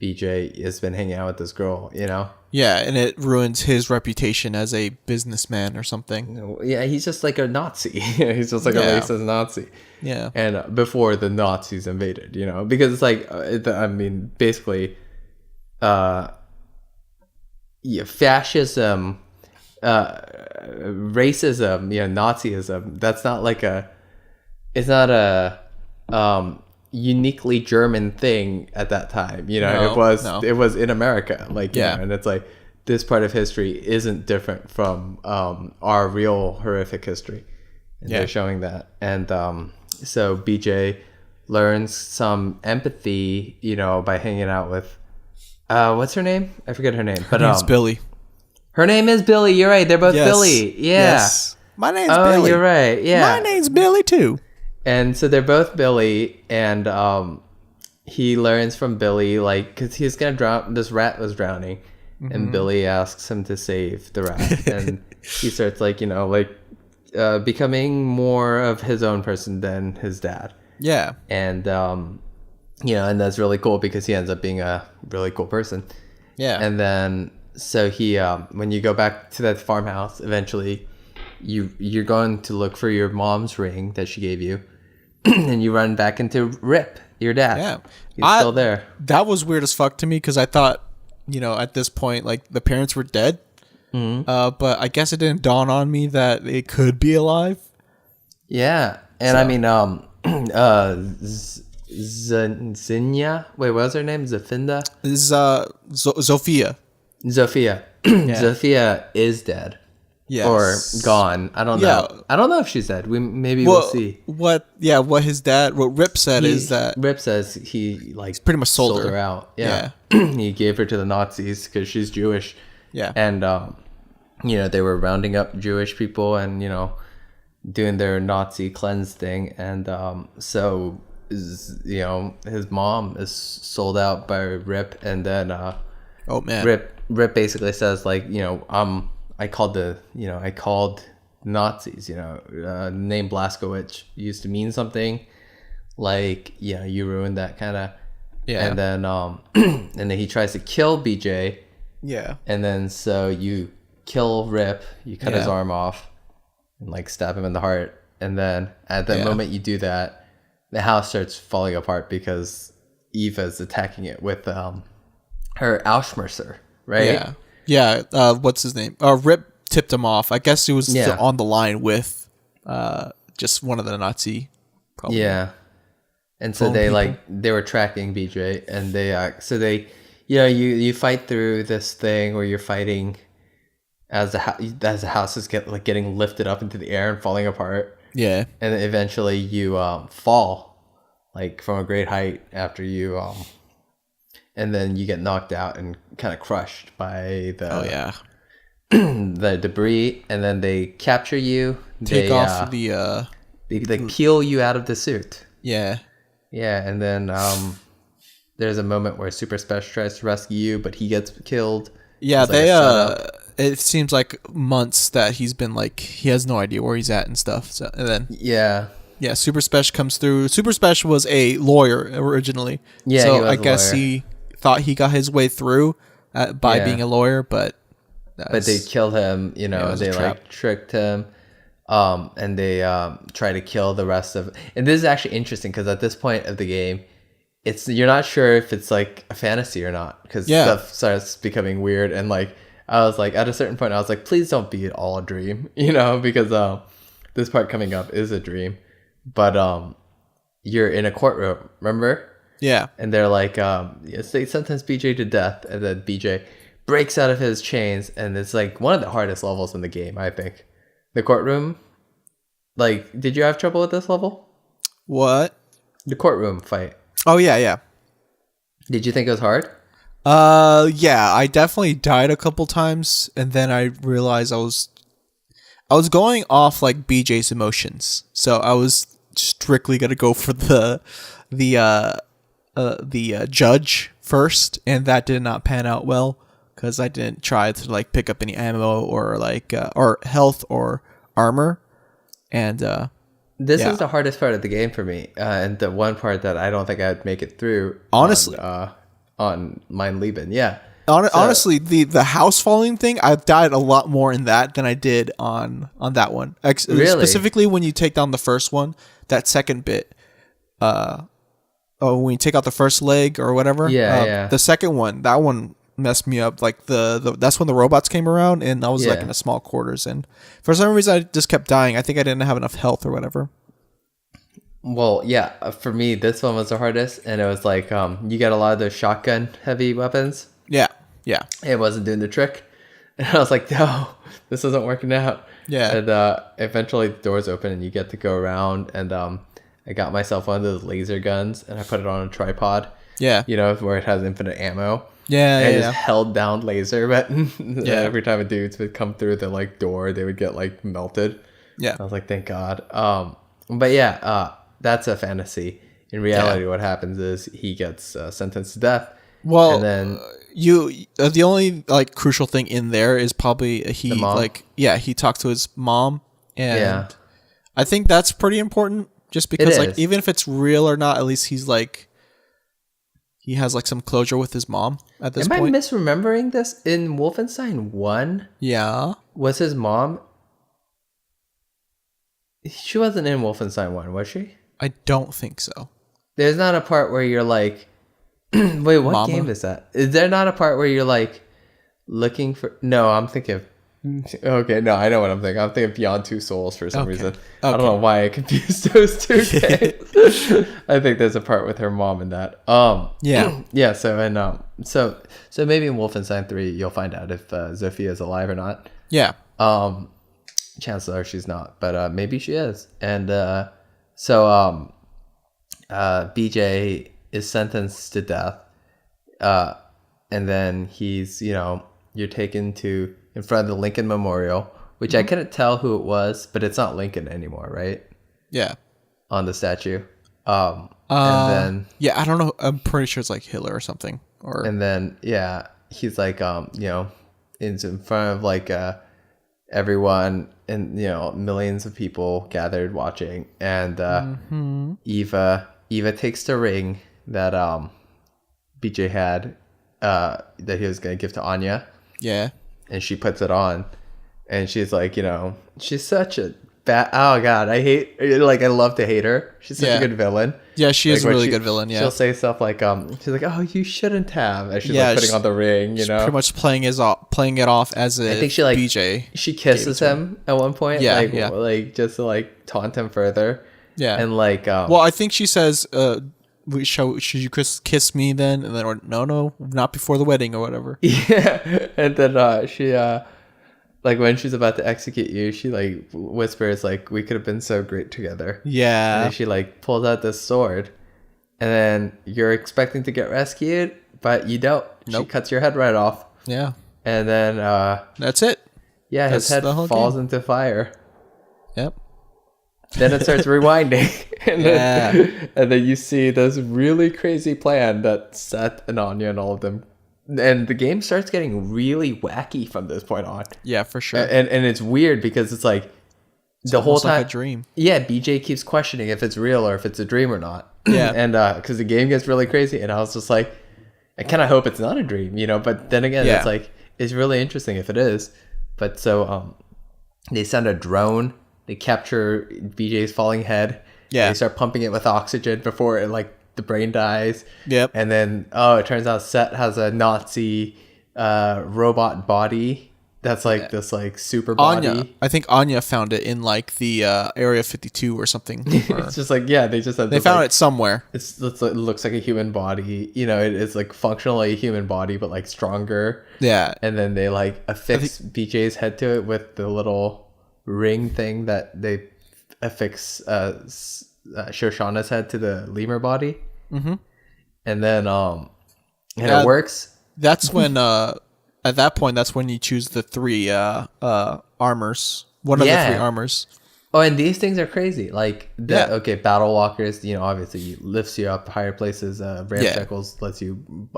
BJ has been hanging out with this girl, you know? Yeah, and it ruins his reputation as a businessman or something. Yeah, he's just like a Nazi. He's just like a racist Nazi. Yeah. And before the Nazis invaded, you know? Because it's like, basically, fascism, racism, Nazism, that's not like it's not a uniquely German thing at that time, you know. It was in America, like, you know, and it's like this part of history isn't different from our real horrific history, and they're showing that. And so BJ learns some empathy, you know, by hanging out with what's her name? I forget her name, but it's Billy. Her name is Billy. You're right. They're both Billy. Yeah. Yes. My name's Billy. Oh, you're right. Yeah. My name's Billy too. And so they're both Billy, and he learns from Billy, like, because he's gonna drown. This rat was drowning, and Billy asks him to save the rat, and he starts, like, you know, like becoming more of his own person than his dad. Yeah. And you know, and that's really cool because he ends up being a really cool person. Yeah. And then so he when you go back to that farmhouse, eventually you're going to look for your mom's ring that she gave you, and you run back into Rip, your dad. Yeah. He's still there. That was weird as fuck to me because I thought, you know, at this point, like, the parents were dead. But I guess it didn't dawn on me that they could be alive. Yeah. And so, I mean, Zinnia? Wait, what was her name? Zafinda? Zofia. Zofia. Zofia is dead. Yes. Or gone. I don't know. I don't know if she's dead. We'll see. What Rip said is that Rip says he, like, pretty much sold her out. Yeah. He gave her to the Nazis because she's Jewish. Yeah. And you know, they were rounding up Jewish people and, you know, doing their Nazi cleanse thing. And so, you know, his mom is sold out by Rip, and then oh man, Rip basically says, like, you know, I called Nazis, you know, the name Blazkowicz used to mean something, like, yeah, you ruined that kind of. Yeah. And then and then he tries to kill BJ. Yeah. And then so you kill Rip, you cut his arm off and, like, stab him in the heart, and then at the moment you do that, the house starts falling apart because Eva's attacking it with her Ausmercer, right? Yeah. What's his name? Rip tipped him off. I guess he was on the line with just one of the Nazi. Probably. Yeah. And so they were tracking BJ, and they you know, you fight through this thing where you're fighting as the house is getting lifted up into the air and falling apart. Yeah. And eventually you fall, like, from a great height after you and then you get knocked out and kind of crushed by the the debris, and then they capture you. They peel you out of the suit. Yeah. Yeah, and then there's a moment where Super Special tries to rescue you, but he gets killed. Yeah, it seems like months that he's been, like, he has no idea where he's at and stuff. So, and then Super Special comes through. Super Special was a lawyer originally. Yeah, so I guess he thought he got his way through by being a lawyer, but they killed him. You know, they like tricked him. And they try to kill the rest of. And this is actually interesting because at this point of the game, you're not sure if it's, like, a fantasy or not, because stuff starts becoming weird, and, like, I was like, at a certain point I was like, please don't be all a dream, you know, because this part coming up is a dream, but you're in a courtroom, remember? Yeah. And they're like, they sentence BJ to death, and then BJ breaks out of his chains, and it's, like, one of the hardest levels in the game, I think. The courtroom. Like, did you have trouble with this level? What? The courtroom fight. Oh, yeah. Did you think it was hard? Yeah, I definitely died a couple times, and then I realized I was going off, like, BJ's emotions. So I was strictly gonna go for the judge first, and that did not pan out well because I didn't try to, like, pick up any ammo or, like, or health or armor, and this is the hardest part of the game for me, and the one part that I don't think I'd make it through. Honestly, on Mein Leben. Yeah. Honestly, the house falling thing, I died a lot more in that than I did on that one. Really? Specifically when you take down the first one, that second bit. When you take out the first leg or whatever. Yeah. The second one, that one messed me up. Like that's when the robots came around, and I was like in a small quarters, and for some reason I just kept dying. I think I didn't have enough health or whatever. Well, yeah. For me, this one was the hardest, and it was like you get a lot of those shotgun heavy weapons. Yeah. It wasn't doing the trick. And I was like, no, this isn't working out. Yeah. And eventually the doors open and you get to go around. And I got myself one of those laser guns and I put it on a tripod. Yeah. You know, where it has infinite ammo. Yeah. And I just held down laser button. Yeah. Every time a dude would come through the like door, they would get like melted. Yeah. I was like, thank God. But yeah, that's a fantasy. In reality, what happens is he gets sentenced to death. Well, and then the only like crucial thing in there is probably he he talked to his mom, and I think that's pretty important just because like even if it's real or not, at least he's like he has like some closure with his mom at this point. Am I misremembering this? In Wolfenstein 1? Yeah. Was his mom? She wasn't in Wolfenstein 1, was she? I don't think so. There's not a part where you're like wait, what game is that? Is there not a part where you're like looking for? No, I'm thinking. Okay, no, I know what I'm thinking. I'm thinking Beyond Two Souls for some reason. I don't know why I confused those two games. I think there's a part with her mom in that. Yeah. So so maybe in Wolfenstein 3 you'll find out if Zofia is alive or not. Yeah. Chances are she's not, but maybe she is. And so BJ is sentenced to death, and then he's you're taken to in front of the Lincoln Memorial, which I couldn't tell who it was, but it's not Lincoln anymore, right? Yeah, on the statue. And then I don't know, I'm pretty sure it's like Hitler or something, or and then he's like in front of like everyone, and millions of people gathered watching, and Eva takes the ring that BJ had that he was gonna give to Anya. Yeah. And she puts it on, and she's like, she's such a bad. Oh God, I love to hate her. She's such a good villain. Yeah, she is a really good villain. Yeah. She'll say stuff like, she's like, oh, you shouldn't have. As she's like putting on the ring, She's pretty much playing it off as a. I think she BJ. She kisses him at one point. Yeah. Like just to like taunt him further. Yeah. And like, well, I think she says, should you kiss me then? And then, or no, not before the wedding or whatever. Yeah. And then she like when she's about to execute you, she like whispers like, we could have been so great together. Yeah. And then she like pulls out this sword, and then you're expecting to get rescued, but you don't. Nope. She cuts your head right off. Yeah. And then that's it. Yeah, his head falls into fire. Yep. Then it starts rewinding, and then you see this really crazy plan that Seth and Anya and all of them, and the game starts getting really wacky from this point on. Yeah, for sure. And it's weird because it's like the whole time like a dream. Yeah, BJ keeps questioning if it's real or if it's a dream or not. Yeah, and because the game gets really crazy, and I was just like, I kind of hope it's not a dream, But then again, it's like it's really interesting if it is. But so they send a drone. They capture BJ's falling head. Yeah. They start pumping it with oxygen before it, like, the brain dies. Yep. And then, it turns out Seth has a Nazi robot body that's like this, like, super body. I think Anya found it in, like, the Area 52 or something. It's just like, they just have They found it somewhere. It looks like a human body. It's, like, functionally a human body, but, like, stronger. Yeah. And then they, like, affix BJ's head to it with the little ring thing that they affix Shoshana's head to the lemur body. Mm-hmm. And then it works. That's when at that point that's when you choose the three armors. One of the three armors. Oh, and these things are crazy. Like battle walkers, obviously lifts you up higher places. Ramshackles lets you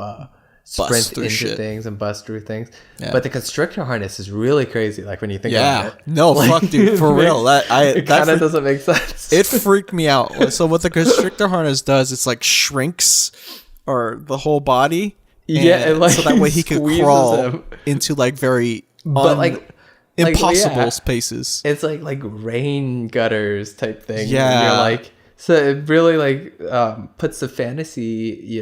sprint into things and bust through things. Yeah. But the constrictor harness is really crazy, like when you think about it. No, fuck, dude, for real. It kind of doesn't make sense. It freaked me out. So what the constrictor harness does, it's like shrinks or the whole body, Yeah, and, like, so that way he could squeezes crawl him. into like very But impossible yeah. spaces. It's like rain gutters type thing. Yeah. You're like, so it really like puts the fantasy,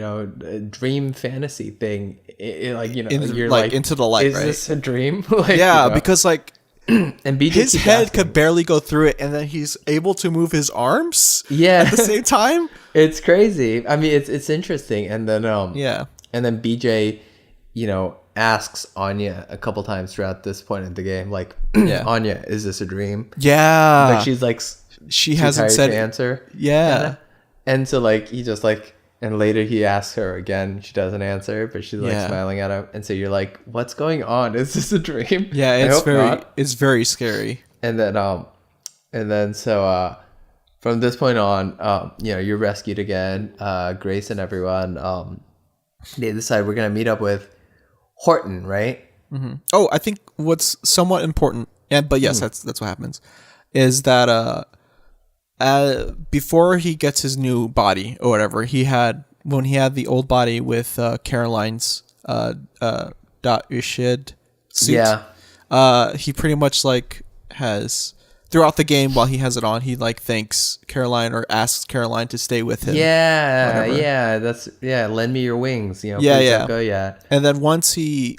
dream fantasy thing, like, you're like into the light. is right? this a dream? Like, Yeah, because like and BJ his keeps head asking. could barely go through it, and then he's able to move his arms. Yeah. At the same time. It's crazy. I mean, it's interesting. And then Yeah. and then BJ, asks Anya a couple times throughout this point in the game, like, Yeah. Anya, is this a dream? Yeah. Like, she's like, she too hasn't tired said to answer. Yeah. Kinda. And so like he just like, and later he asks her again. She doesn't answer, but she's like smiling at him. And so you're like, what's going on? Is this a dream? Yeah, it's very scary. And then so from this point on, you're rescued again. Grace and everyone, they decide we're gonna meet up with Horton, right? Mm-hmm. Oh, I think what's somewhat important, but yes, that's what happens, is that before he gets his new body or whatever, when he had the old body with Caroline's Ishid suit. Yeah. He pretty much like has throughout the game while he has it on, he like thanks Caroline or asks Caroline to stay with him. Yeah, whatever. yeah, lend me your wings, Yeah, please yeah. don't go yet. And then once he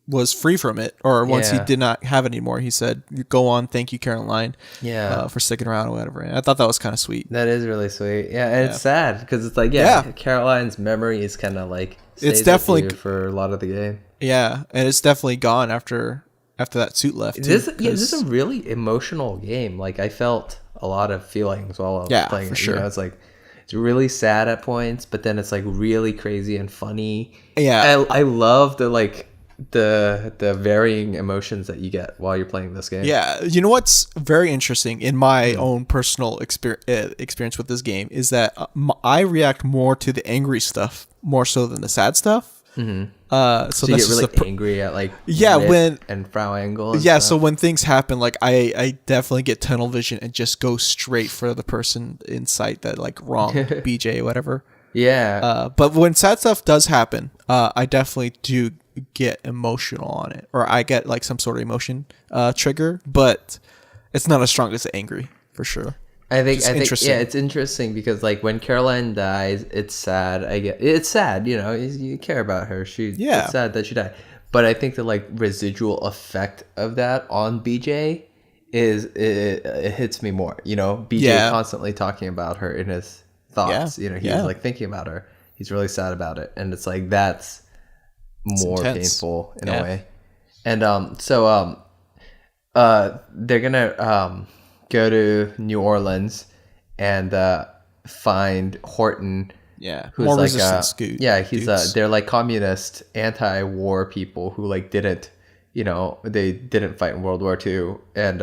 was free from it, or once he did not have it anymore, he said, "Go on, thank you, Caroline, for sticking around or whatever." And I thought that was kind of sweet. That is really sweet. Yeah, and it's sad because it's like, Caroline's memory is kind of like it's definitely with you for a lot of the game. Yeah, and it's definitely gone after that suit left. This is a really emotional game. Like I felt a lot of feelings while I was playing for it. sure. It's like it's really sad at points, but then it's like really crazy and funny. Yeah, I love the varying emotions that you get while you're playing this game. Yeah, you know what's very interesting in my own personal experience with this game is that I react more to the angry stuff more so than the sad stuff. Mm-hmm. So you that's get really angry at like when and Frau Engel. And stuff. stuff. So when things happen, like I definitely get tunnel vision and just go straight for the person in sight that like wronged BJ or whatever. Yeah. But when sad stuff does happen, I definitely do get emotional on it, or I get like some sort of emotion trigger, but it's not as strong as the angry for sure. I think it's interesting because like when Caroline dies, it's sad. It's sad, you care about her. It's sad that she died. But I think the like residual effect of that on BJ is it hits me more. BJ constantly talking about her in his thoughts. He's like thinking about her. He's really sad about it, and it's like that's more painful in a way. And so they're gonna go to New Orleans and find Horton. Yeah, who's more like resistance. They're like communist anti-war people who like didn't fight in World War II, and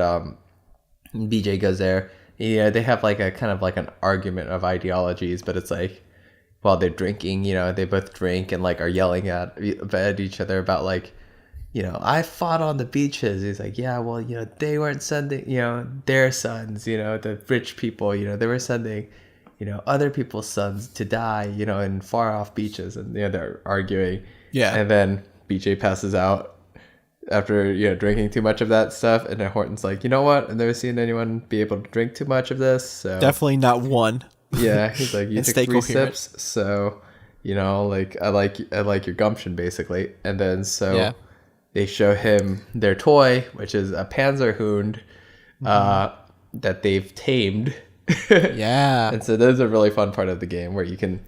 BJ goes there. They have like a kind of like an argument of ideologies, but it's like while they're drinking, they both drink and like are yelling at each other about like, I fought on the beaches. He's like, yeah, well, they weren't sending, their sons, the rich people, they were sending, other people's sons to die, in far off beaches. And, they're arguing. Yeah. And then BJ passes out after, drinking too much of that stuff. And then Horton's like, you know what? I've never seen anyone be able to drink too much of this. So definitely not one. Yeah. He's like, you took 3 sips. So, like, I like your gumption basically. And then they show him their toy, which is a Panzerhund that they've tamed. Yeah. And so those are a really fun part of the game where you can,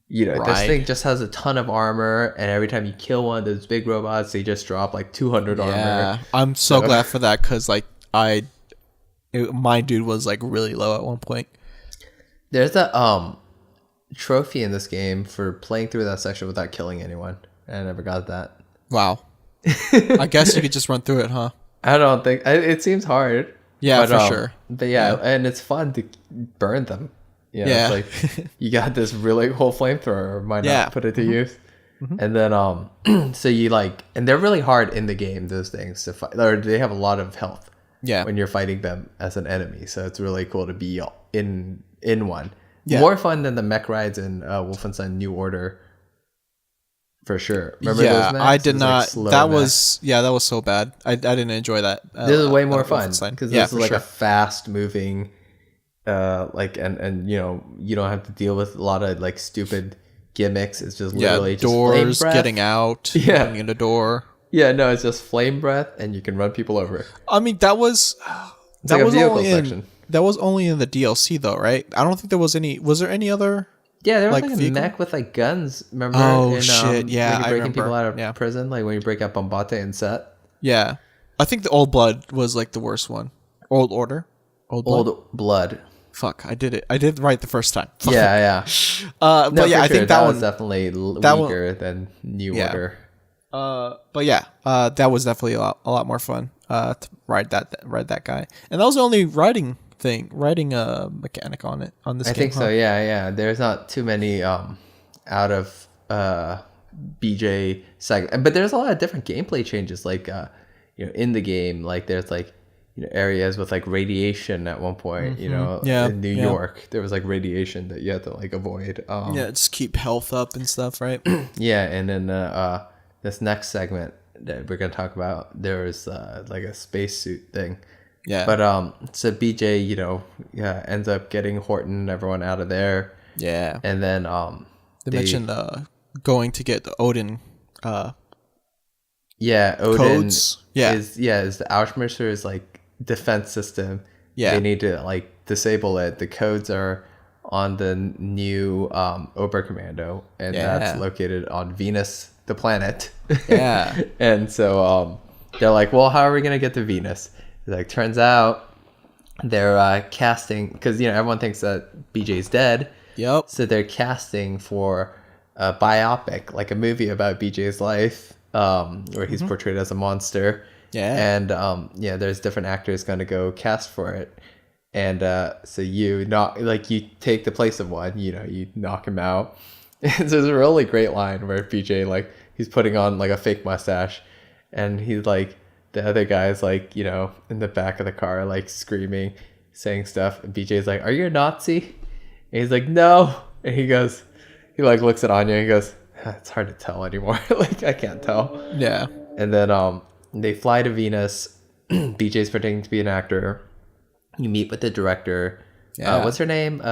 this thing just has a ton of armor, and every time you kill one of those big robots, they just drop like 200 armor. Yeah, I'm so glad for that because like my dude was like really low at one point. There's a trophy in this game for playing through that section without killing anyone. I never got that. Wow. I guess you could just run through it, huh? I don't think it seems hard. Yeah, for sure. But and it's fun to burn them. It's like you got this really cool flamethrower. Why not put it to use? Mm-hmm. And then so you like, and they're really hard in the game. Those things to fight, or they have a lot of health. Yeah, when you're fighting them as an enemy, so it's really cool to be in one. Yeah. More fun than the mech rides in Wolfenstein New Order. for sure. Remember Yeah, those maps? I did It was, like, not. slow That maps. was that was so bad. I didn't enjoy that. This is way more fun Wolfenstein. because Yeah, this is for like sure. a fast moving, like and you know you don't have to deal with a lot of like stupid gimmicks. It's just literally just flame doors, breath. getting out, Yeah. opening the door. Yeah, no, it's just flame breath, and you can run people over. I mean, that was It's like a vehicle only section. that was only in the DLC though, right? I don't think there was any. Was there any other? Yeah, there was like, like a vehicle? mech with like guns. Remember? Oh, shit, yeah, when you're I breaking remember. people out of Yeah. prison, like when you break out Bombate and Set. Yeah, I think the Old Blood was like the worst one. Old Order, Old Blood. Old Blood. Fuck, I did it. I did it right the first time. Fuck. Yeah, yeah. But No, yeah, for I sure, think that was one. definitely that one- weaker than New Yeah. Order. But yeah, that was definitely a lot more fun. To ride that guy, and that was the only riding mechanic on it on this I game. think so. Yeah, yeah. There's not too many out of BJ segment, but there's a lot of different gameplay changes. Like you know, in the game, like there's like you know areas with like radiation at one point. You know, Yeah, in New yeah. York, there was like radiation that you had to like avoid. Yeah, just keep health up and stuff, right? Yeah, and then this next segment that we're gonna talk about, there was like a spacesuit thing. Yeah. But so BJ, you know, ends up getting Horton and everyone out of there, Yeah. and then They mentioned going to get the Odin yeah, Odin codes. Yeah. is the Auschmitzer's like defense system. Yeah. They need to like disable it. The codes are on the new Oberkommando, and that's Yeah. located on Venus, the planet. Yeah. And so they're like, well, how are we gonna get to Venus? It's like, turns out they're casting, because you know everyone thinks that BJ's dead. Yep. So they're casting for a biopic, like a movie about BJ's life, where he's portrayed as a monster. Yeah. And yeah, there's different actors going to go cast for it. And so you take the place of one, you know, you knock him out. And so there's a really great line where BJ, like, he's putting on like a fake mustache, and he's like, the other guy's like, you know, in the back of the car, like screaming, saying stuff. And BJ's like, "Are you a Nazi?" And he's like, "No." And he like looks at Anya and he goes, "It's hard to tell anymore." Like, I can't tell. Yeah. And then they fly to Venus. BJ's pretending to be an actor. You meet with the director. Yeah. What's her name?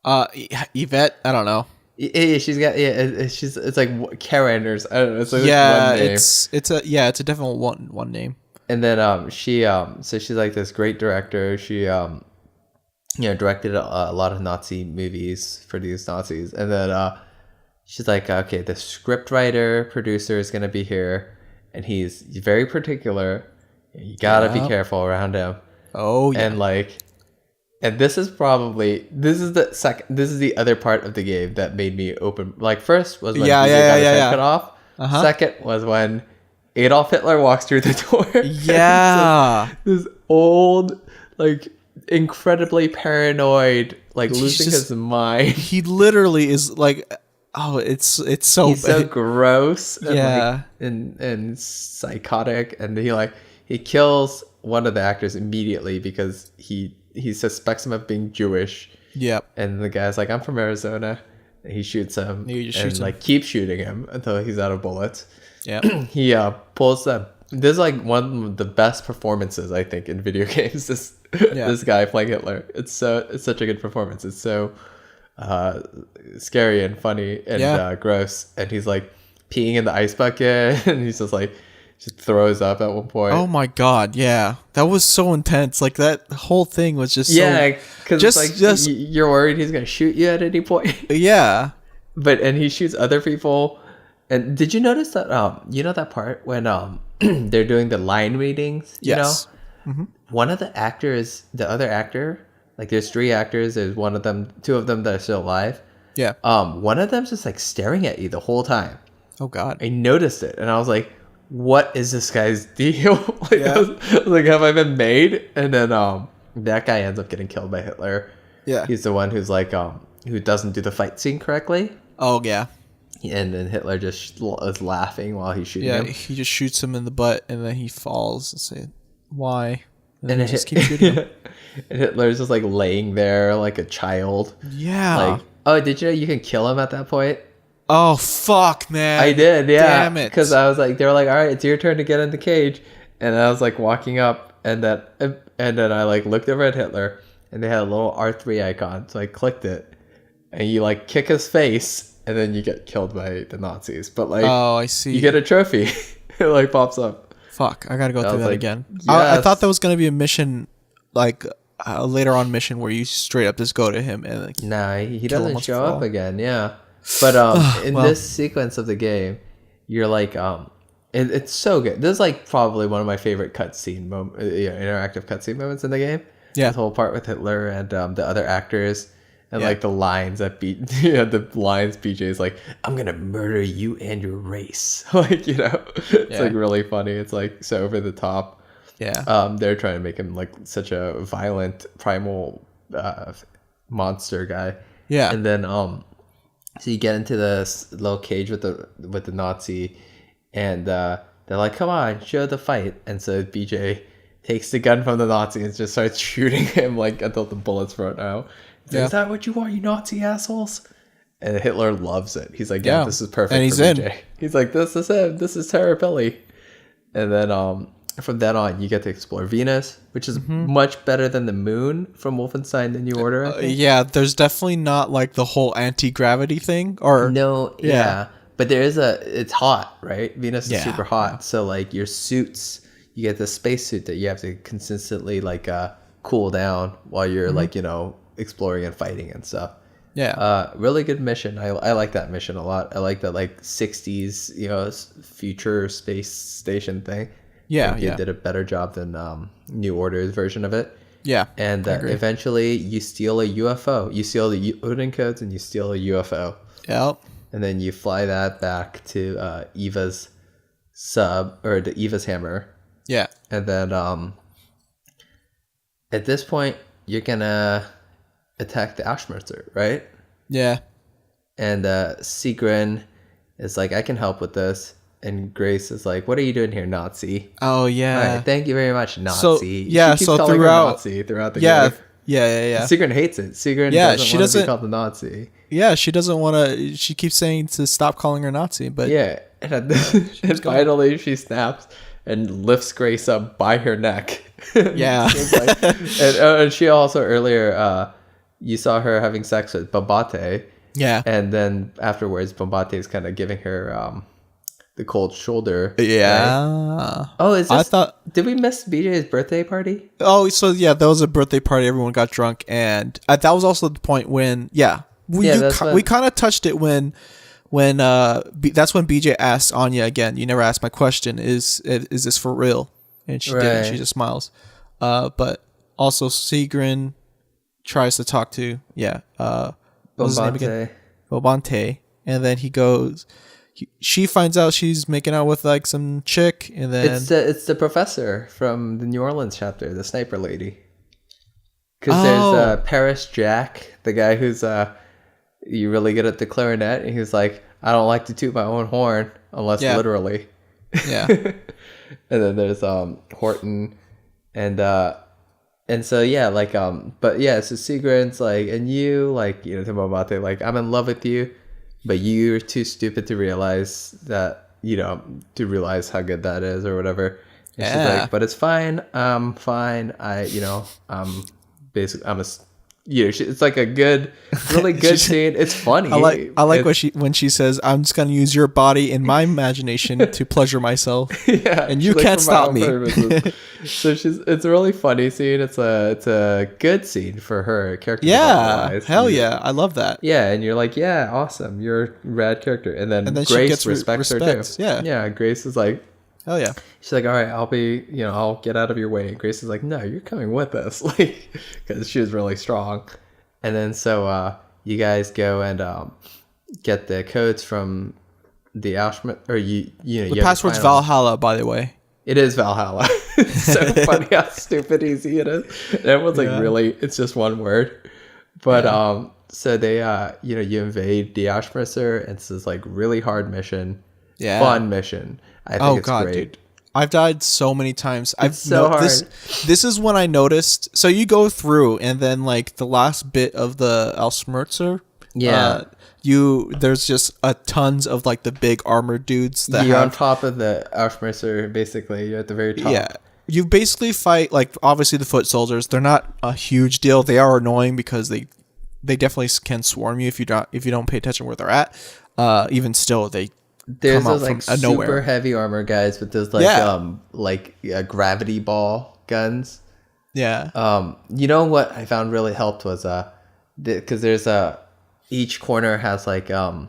Yvette. I don't know. Yeah, she's got it's like Karen or I don't know. It's like Yeah, one name. it's a definite one name. And then so she's like this great director. She you know, directed a lot of Nazi movies for these Nazis. And then she's like, okay, the script writer producer is gonna be here, and he's very particular. You gotta be careful around him. Oh yeah. And like, and this is the other part of the game that made me open. Like, first was when BJ got his head cut off. Uh-huh. Second was when Adolf Hitler walks through the door. Yeah. This old, like, incredibly paranoid, like losing his mind. He literally is like, oh, it's so He's so gross. And Yeah. like, and psychotic, and he kills one of the actors immediately because he suspects him of being Jewish. Yep. And the guy's like, "I'm from Arizona." And he shoots him. He just and shoots him. like keeps shooting him until he's out of bullets. Yeah. He pulls up. This is like one of the best performances I think in video games. This guy playing Hitler. It's such a good performance. It's so scary and funny and gross. And he's like peeing in the ice bucket, and he's just throws up at one point. Oh my god, yeah. That was so intense. Like that whole thing was just because just you're worried he's gonna shoot you at any point. yeah. And he shoots other people. And did you notice that you know that part when they're doing the line readings, you know? Mm-hmm. One of the actors, the other actor, like there's 3 actors, there's one of them, 2 of them that are still alive. Yeah. One of them's just like staring at you the whole time. Oh god. I noticed it, and I was like, what is this guy's deal? I was like, have I been made? And then that guy ends up getting killed by Hitler. Yeah. He's the one who's like who doesn't do the fight scene correctly. Oh yeah. And then Hitler just is laughing while he's shooting him. He just shoots him in the butt, and then he falls and say, "Why?" And And then he just keeps shooting him. And Hitler's just like laying there like a child. Yeah. Like, oh, did you know you can kill him at that point? Oh fuck, man! I did, yeah. Damn it! Because I was like, they were like, all right, it's your turn to get in the cage, and I was like walking up, and then I like looked over at Hitler, and they had a little R3 icon, so I clicked it, and you like kick his face, and then you get killed by the Nazis. But like, oh, I see. You get a trophy. It like pops up. Fuck, I gotta go through that like, again. yes. I thought that was gonna be a mission, like a later on mission where you straight up just go to him and like, nah, he kill him doesn't once show for up all. again. Yeah, but in well. this sequence of the game, you're like it's so good. This is like probably one of my favorite cutscene interactive cutscene moments in the game. Yeah, this whole part with Hitler and the other actors. And like the lines that the lines BJ is like, I'm gonna murder you and your race. Like, it's like really funny. It's like so over the top. Yeah. They're trying to make him like such a violent primal monster guy. Yeah. And then so you get into this little cage with the Nazi, and they're like, come on, show the fight. And so BJ takes the gun from the Nazi and just starts shooting him like until the bullets run out. Like, is that what you want, you Nazi assholes? And Hitler loves it. He's like, yeah, this is perfect. And he's for BJ. He's like, this is him. This is Terror Billy. And then from then on, you get to explore Venus, which is much better than the moon from Wolfenstein: The New Order. I think. Yeah, there's definitely not like the whole anti-gravity thing. Or no, yeah. But there is it's hot, right? Venus is super hot. Yeah. So like your suits, you get the space suit that you have to consistently like cool down while you're like, exploring and fighting and stuff. Really good mission. I like that mission a lot. I like that like 60s future space station thing. They did a better job than New Order's version of it. And eventually you steal a UFO. You steal the Odin codes and you steal a UFO. And then you fly that back to Eva's sub, or the Eva's hammer. And then at this point you're gonna attack the Ashmerzer, right? And Sigrun is like, I can help with this. And Grace is like, what are you doing here, Nazi? Oh, yeah. All right, thank you very much, Nazi. So, she keeps calling her Nazi throughout the game. Yeah. Sigrun hates it. Sigrun doesn't want to be called the Nazi. Yeah, she doesn't want to. She keeps saying to stop calling her Nazi, but and finally she snaps and lifts Grace up by her neck. And she also earlier, you saw her having sex with Bombate. And then afterwards, Bombate is kind of giving her the cold shoulder. Right? Oh, is this, I thought, did we miss BJ's birthday party? Oh, so that was a birthday party. Everyone got drunk, and that was also the point when we kind of touched it when that's when BJ asked Anya again. You never asked my question. Is this for real? And she did. She just smiles. But also Sigrun tries to talk to what's his name again? Bobante, and then he goes. She finds out she's making out with like some chick, and then it's the professor from the New Orleans chapter, the sniper lady. Because there's Paris Jack, the guy who's you really good at the clarinet, and he's like, I don't like to toot my own horn unless literally. And then there's Horton, and so so Sigrun's like, and you like, to Momate, like, I'm in love with you, but you're too stupid to realize that, to realize how good that is or whatever. And she's like, but it's fine. I'm fine. I'm it's like a good, really good scene. It's funny. I like when she says, I'm just gonna use your body in my imagination to pleasure myself. And you can't stop me. So it's a really funny scene. It's a good scene for her character. Hell yeah, I love that. And you're like, awesome, you're a rad character. And then Grace she gets respects her too. Grace is like, hell yeah. She's like, all right, I'll get out of your way. And Grace is like, no, you're coming with us. Like, because she was really strong. And then so you guys go and get the codes from the Auschwitz, or the password's Valhalla, by the way. It is Valhalla. It's so funny how stupid easy it is. And everyone's like, really, it's just one word. But so they you invade the Auschwitz, and it's this like really hard mission, fun mission. I think it's great. Dude. I've died so many times. It's so hard. This is when I noticed. So you go through, and then like the last bit of the Auschwitz, Yeah. There's just a tons of like the big armored dudes that You're have, on top of the Archmercer, basically. You're at the very top. yeah. You basically fight like obviously the foot soldiers. They're not a huge deal. They are annoying because they definitely can swarm you if you don't pay attention where they're at. Even still, There's come out those like from super nowhere. heavy armor guys with those like gravity ball guns. Yeah. You know what I found really helped was because there's each corner has like a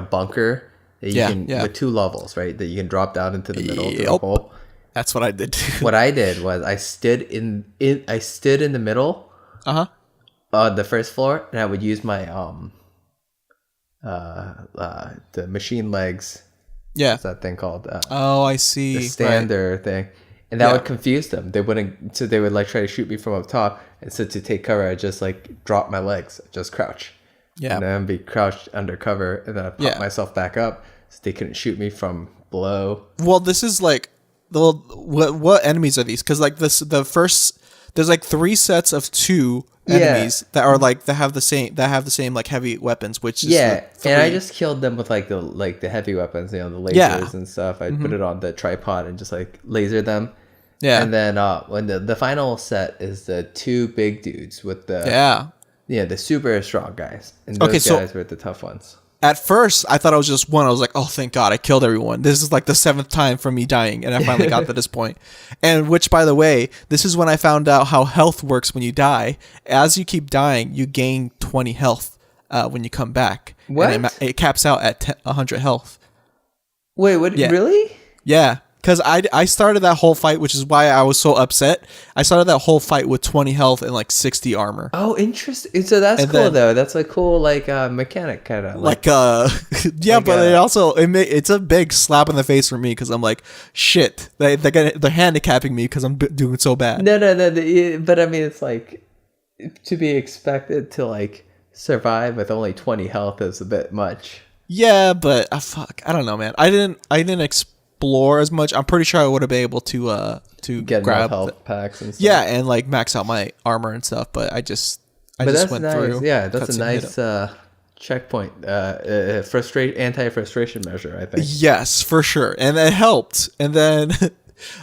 bunker that you can with 2 levels, right? That you can drop down into the middle through the hole. That's what I did too. What I did was I stood in the middle. The first floor, and I would use my the machine legs. Yeah. What's that thing called? Oh, I see. The stander thing. And that would confuse them. They wouldn't, so they would like try to shoot me from up top. And so to take cover, I just like drop my legs, just crouch. Yeah. And then be crouched under cover, and then I pop myself back up so they couldn't shoot me from below. Well, this is like what enemies are these? Because like there's like 3 sets of 2 enemies that are like that have the same like heavy weapons, which is and I just killed them with like the heavy weapons, the lasers and stuff. I put it on the tripod and just like laser them. Yeah. And then when the final set is the 2 big dudes with the the super strong guys, and those guys were the tough ones. At first, I thought I was just one. I was like, oh, thank God, I killed everyone. This is like the 7th time for me dying, and I finally got to this point. And which, by the way, this is when I found out how health works when you die. As you keep dying, you gain 20 health when you come back. What? And it caps out at 100 health. Wait, what? Yeah. Really? Yeah. Because I started that whole fight, which is why I was so upset. I started that whole fight with 20 health and like 60 armor. Oh, interesting. So that's cool, though. That's a cool like mechanic kind of. But it also it's a big slap in the face for me because I'm like, shit, they're handicapping me because I'm doing so bad. No. But I mean, it's like to be expected to like survive with only 20 health is a bit much. Yeah, but fuck, I don't know, man. I didn't explore as much. I'm pretty sure I would have been able to get grab health packs and stuff. Yeah, and like max out my armor and stuff. But I just went nice. through. Yeah, that's a nice checkpoint. Anti-frustration measure, I think. Yes, for sure, and it helped. And then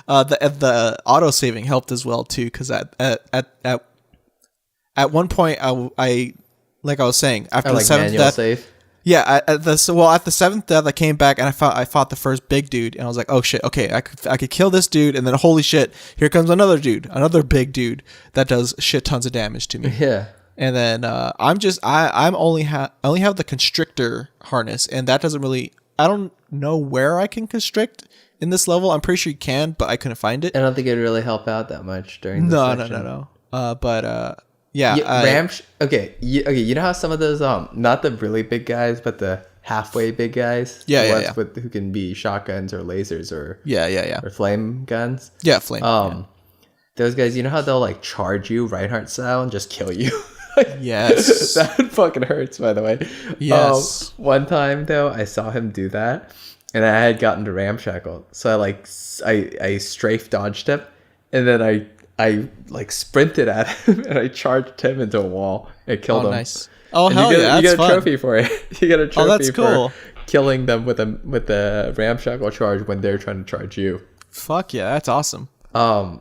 the auto saving helped as well too, because at one point I like I was saying after the 7th death. Save? Yeah, at the 7th death, I came back and I fought the first big dude, and I was like, oh shit, okay, I could kill this dude, and then holy shit, here comes another big dude that does shit tons of damage to me. Yeah, and then I only have the constrictor harness, and that doesn't really, I don't know where I can constrict in this level. I'm pretty sure you can, but I couldn't find it. I don't think it'd really help out that much during this section. No. You know how some of those not the really big guys but the halfway big guys who can be shotguns or lasers or or flame guns flame those guys, you know how they'll like charge you Reinhardt style and just kill you. Yes. That fucking hurts, by the way. Yes. One time though I saw him do that and I had gotten to ramshackle, so I strafe dodged him, and then I like sprinted at him and I charged him into a wall and killed him. Nice. Oh, and hell you get a fun. trophy for it. You get a trophy for killing them with a ramshackle charge when they're trying to charge you. Fuck yeah, that's awesome. Was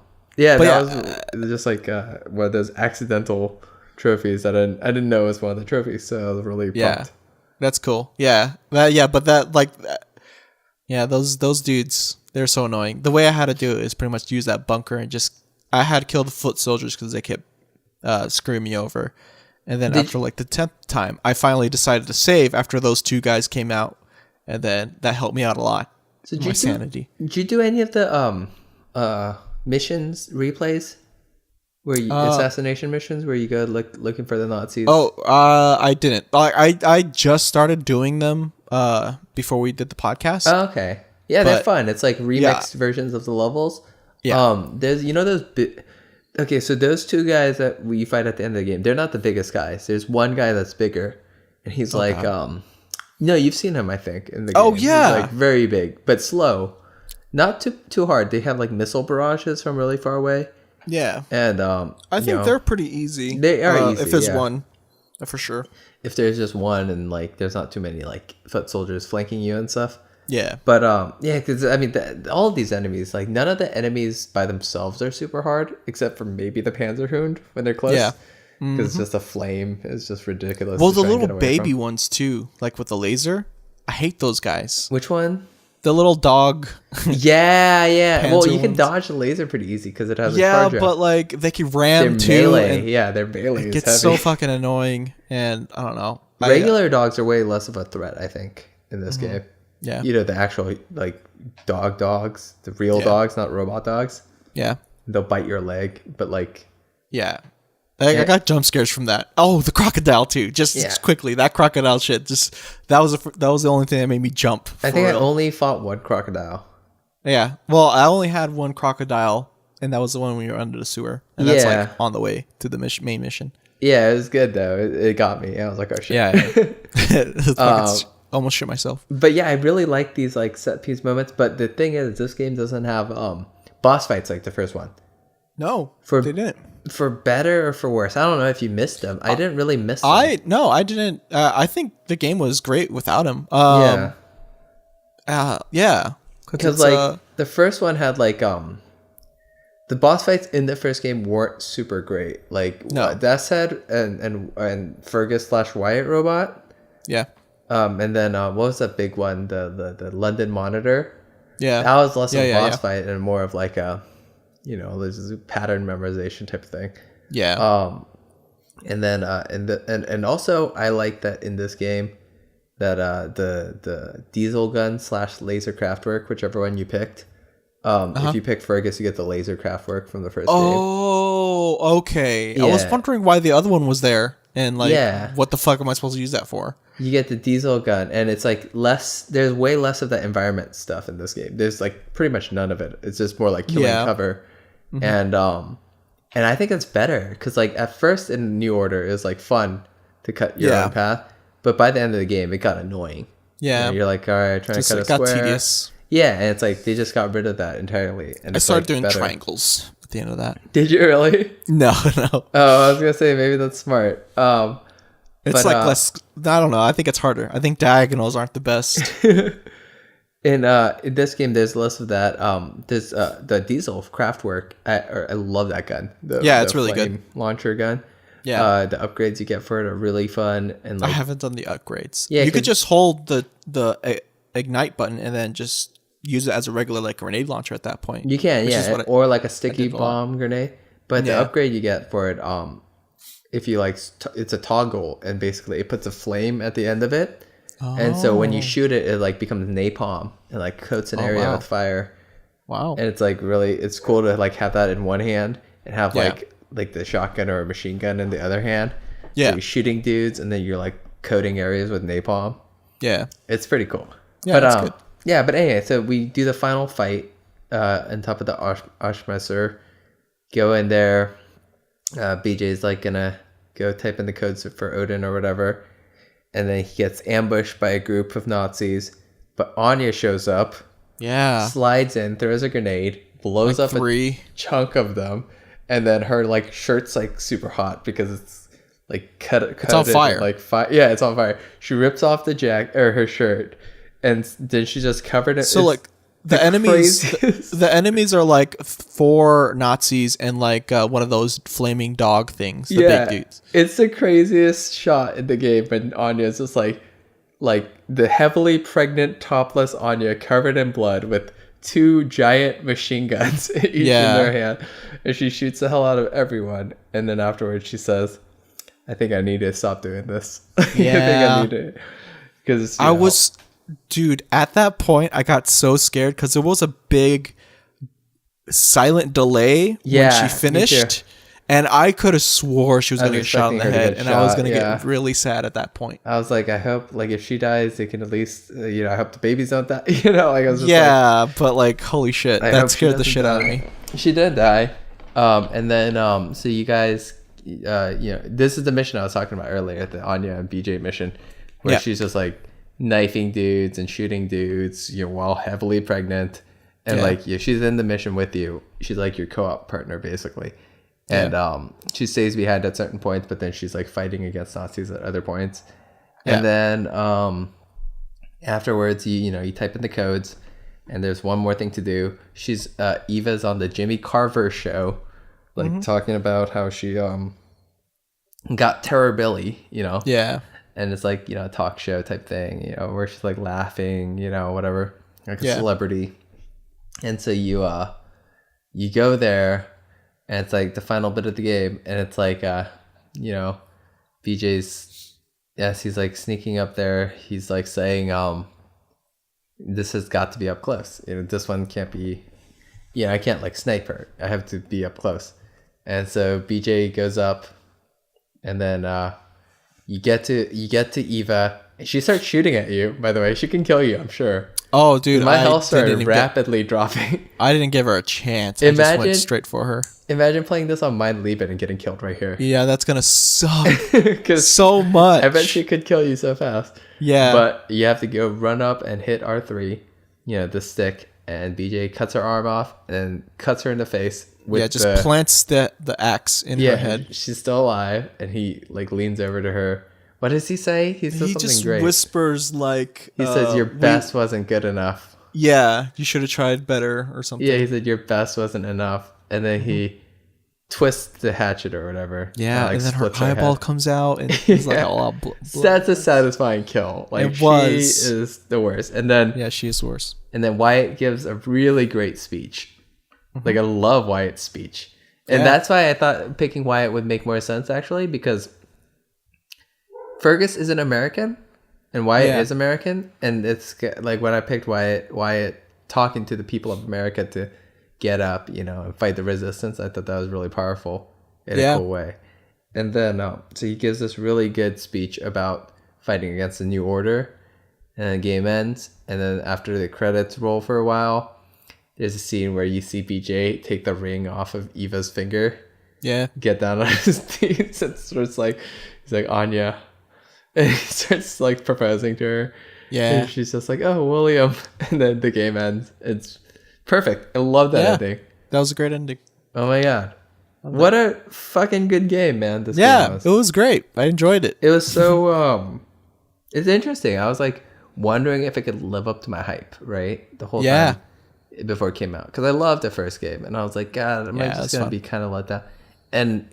just like one of those accidental trophies that I didn't know was one of the trophies, so I was really pumped. That's cool. Those dudes, they're so annoying. The way I had to do it is pretty much use that bunker and just. I had to kill the foot soldiers because they kept screwing me over. And then after like the 10th time, I finally decided to save after those 2 guys came out. And then that helped me out a lot. So my sanity. Did you do any of the missions replays? Assassination missions where you go looking for the Nazis? I didn't. I just started doing them before we did the podcast. Oh, okay. Yeah, they're fun. It's like remixed versions of the levels. Yeah. There's those okay, so those 2 guys that we fight at the end of the game, they're not the biggest guys. There's one guy that's bigger, and he's you've seen him, I think, in the game. Oh yeah. He's like very big, but slow. Not too hard. They have like missile barrages from really far away. Yeah. And I think they're pretty easy. They are easy. If there's one. For sure. If there's just one and like there's not too many like foot soldiers flanking you and stuff. Yeah. But yeah, because I mean, all of these enemies, like none of the enemies by themselves are super hard, except for maybe the Panzerhund when they're close. Yeah. Because it's just a flame. It's just ridiculous. Well, the little baby ones too, like with the laser. I hate those guys. Which one? The little dog. Yeah. Well, you can dodge the laser pretty easy because it has a charge. Yeah, but like they can ram too. Melee. Yeah, they're melee. It gets so fucking annoying, and I don't know. Regular dogs are way less of a threat, I think, in this game. Yeah. You know, the actual like dogs, the real dogs, not robot dogs. Yeah. They'll bite your leg, but like. Yeah. I got jump scares from that. Oh, the crocodile too. Just quickly, that crocodile shit. Just that was the only thing that made me jump. I think I only fought one crocodile. Yeah. Well, I only had one crocodile, and that was the one when we were under the sewer, and that's like on the way to the main mission. Yeah, it was good though. It got me. I was like, oh shit. Yeah. Almost shit myself. But yeah, I really like these like set piece moments. But the thing is, this game doesn't have boss fights like the first one. No, they didn't. For better or for worse, I don't know if you missed them. I didn't really miss them. I didn't. I think the game was great without him. Yeah. Because like the first one had like the boss fights in the first game weren't super great. Like Death's Head and Fergus / Wyatt robot. Yeah. And then what was that big one? The London Monitor. Yeah. That was less of a boss fight and more of like a. You know, there's a pattern memorization type of thing. Yeah. And then and also I like that in this game that the diesel gun / laser craftwork, whichever one you picked. If you pick Fergus, you get the laser craftwork from the first game. Oh, okay. Yeah. I was wondering why the other one was there and like what the fuck am I supposed to use that for? You get the diesel gun, and it's like less. There's way less of that environment stuff in this game. There's like pretty much none of it. It's just more like killing cover. And I think it's better because like at first in New Order it was like fun to cut your own path, but by the end of the game it got annoying. Yeah, you're like, all right, trying to cut a square. It got tedious. Yeah, and it's like they just got rid of that entirely. And I started doing triangles at the end of that. Did you really? No. Oh, I was gonna say maybe that's smart. It's like less. I don't know. I think it's harder. I think diagonals aren't the best. In this game, there's less of that. There's the diesel craftwork. I love that gun. It's really good. Launcher gun. Yeah. The upgrades you get for it are really fun. And like, I haven't done the upgrades. Yeah, you could just hold the ignite button and then just use it as a regular like grenade launcher at that point. You can, or like a sticky bomb grenade. But the upgrade you get for it, if you like, it's a toggle, and basically it puts a flame at the end of it. And so when you shoot it, it like becomes napalm and like coats an area with fire. Wow. And it's like really, it's cool to like have that in one hand and have like the shotgun or a machine gun in the other hand. Yeah. So you're shooting dudes and then you're like coating areas with napalm. Yeah. It's pretty cool. Yeah, that's good. Yeah, but anyway, so we do the final fight on top of the Oshmesser. Go in there. BJ's like gonna go type in the codes for Odin or whatever. And then he gets ambushed by a group of Nazis. But Anya shows up. Yeah. Slides in, throws a grenade, blows up a chunk of them. And then her like shirt's like super hot because it's like cut it's on fire. Like yeah, it's on fire. She rips off the her shirt, and then she just covered it. So like the enemies are like 4 Nazis and like one of those flaming dog things. The big dudes. It's the craziest shot in the game, and Anya's just like the heavily pregnant topless Anya covered in blood with 2 giant machine guns each in their hand, and she shoots the hell out of everyone. And then afterwards she says, I think I need to stop doing this. Yeah. I think I need to, because dude, at that point I got so scared because there was a big silent delay when she finished, and I could have swore she was going to get shot in the head, and I was going to get really sad at that point. I was like, I hope like if she dies, they can at least I hope the babies don't die. Like I was just but like holy shit, that scared the shit out of me. She did die, and then so you guys, this is the mission I was talking about earlier, the Anya and BJ mission, where she's just like knifing dudes and shooting dudes, while heavily pregnant, and she's in the mission with you. She's like your co-op partner basically, And she stays behind at certain points, but then she's like fighting against Nazis at other points. Yeah. And then afterwards, you type in the codes, and there's one more thing to do. She's Eva's on the Jimmy Carver show, like talking about how she got Terrorbilly, Yeah. and it's like a talk show type thing, where she's like laughing, whatever, like a celebrity. And so you go there, and it's like the final bit of the game, and it's like BJ's, yes, he's like sneaking up there. He's like saying, this has got to be up close. This one can't be, I can't like snipe her. I have to be up close. And so BJ goes up, and then you get to Eva. She starts shooting at you, by the way. She can kill you, I'm sure. Oh, dude, my health started rapidly dropping. I didn't give her a chance. I just went straight for her. Imagine playing this on Mind Leap and getting killed right here. Yeah, that's gonna suck so much. I bet she could kill you so fast. Yeah. But you have to go run up and hit R3, the stick, and BJ cuts her arm off and cuts her in the face. Just plants the axe in her head. She's still alive, and he like leans over to her. What does he say? He says something just great. Whispers like... He says, your best wasn't good enough. Yeah, you should have tried better or something. Yeah, he said, your best wasn't enough. And then he twists the hatchet or whatever. Yeah, and then her eyeball comes out, and he's like, oh, that's a satisfying kill. Like, it was. She is the worst. And then... Yeah, she is worse. And then Wyatt gives a really great speech. Like, I love Wyatt's speech. And that's why I thought picking Wyatt would make more sense, actually, because Fergus isn't American, and Wyatt is American. And it's like when I picked Wyatt talking to the people of America to get up, and fight the resistance, I thought that was really powerful in a cool way. And then, so he gives this really good speech about fighting against the New Order, and the game ends. And then after the credits roll for a while, there's a scene where you see BJ take the ring off of Eva's finger. Yeah. Get down on his knees and starts like, he's like, Anya. And he starts like proposing to her. Yeah. And she's just like, oh, William. And then the game ends. It's perfect. I love that ending. That was a great ending. Oh my God. What a fucking good game, man. This game was. It was great. I enjoyed it. It was so, it's interesting. I was like wondering if it could live up to my hype, right? The whole time. Before it came out, because I loved the first game, and I was like, God, am I just gonna be kind of let down? And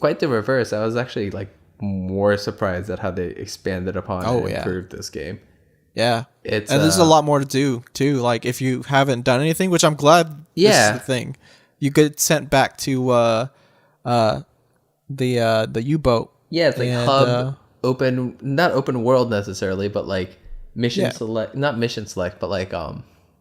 quite the reverse. I was actually like more surprised at how they expanded upon and improved this game. Yeah, and there's a lot more to do too. Like if you haven't done anything, which I'm glad. This is the thing. You get sent back to the U-boat. Yeah, it's like hub open, not open world necessarily, but like mission select, not mission select, but like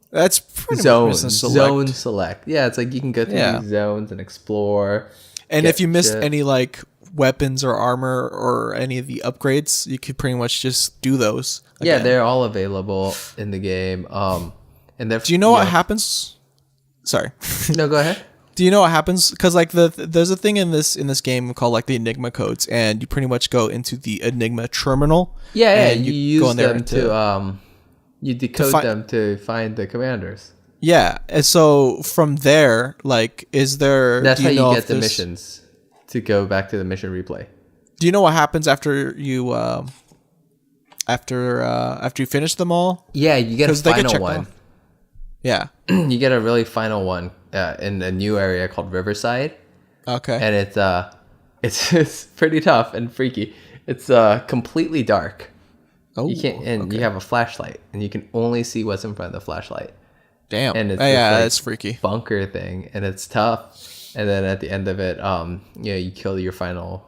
that's pretty zone select. Yeah, it's like you can go through these zones and explore. And if you missed any like weapons or armor or any of the upgrades, you could pretty much just do those. Again. Yeah, they're all available in the game. And do you know what happens? Sorry. No, go ahead. Do you know what happens? Because like there's a thing in this game called like the Enigma codes, and you pretty much go into the Enigma terminal. Yeah, and you use go in there them you decode them to find the commanders. Yeah, and so from there, like, is there... That's how you get the missions to go back to the mission replay. Do you know what happens after you after you finish them all? Yeah, you get a final one. Yeah, you get a really final one in a new area called Riverside. Okay, and it's pretty tough and freaky. It's completely dark. Oh, you can't, and you have a flashlight, and you can only see what's in front of the flashlight. Damn, and it's that's freaky bunker thing, and it's tough. And then at the end of it, you kill your final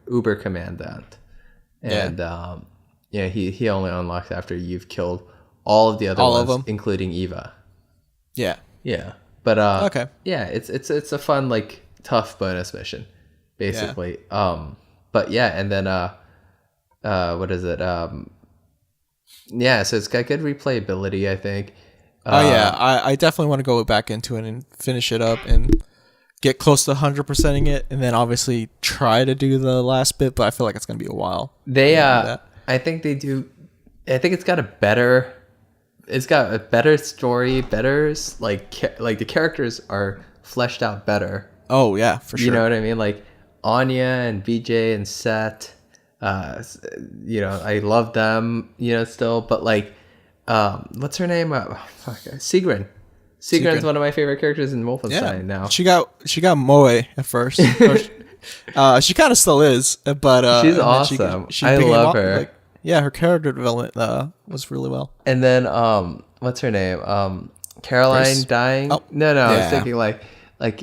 Uber commandant, and he only unlocks after you've killed all of the other ones, of them, including Eva. Yeah, but it's a fun like tough bonus mission, basically. But and then what is it? So it's got good replayability, I think. I definitely want to go back into it and finish it up and get close to 100%ing it, and then obviously try to do the last bit, but I feel like it's going to be a while. I think they do. I think it's got a better story, better like the characters are fleshed out better Oh yeah, for sure. You know what I mean? Like Anya and BJ and Set. I love them. Still, but like, what's her name? Sigrun. Sigrun's one of my favorite characters in Wolfenstein now. She got moe at first. She kind of still is, but she's awesome. She I love her. Like, yeah, her character development was really well. And then what's her name? Caroline Grace? dying. Oh, no, yeah. I was thinking like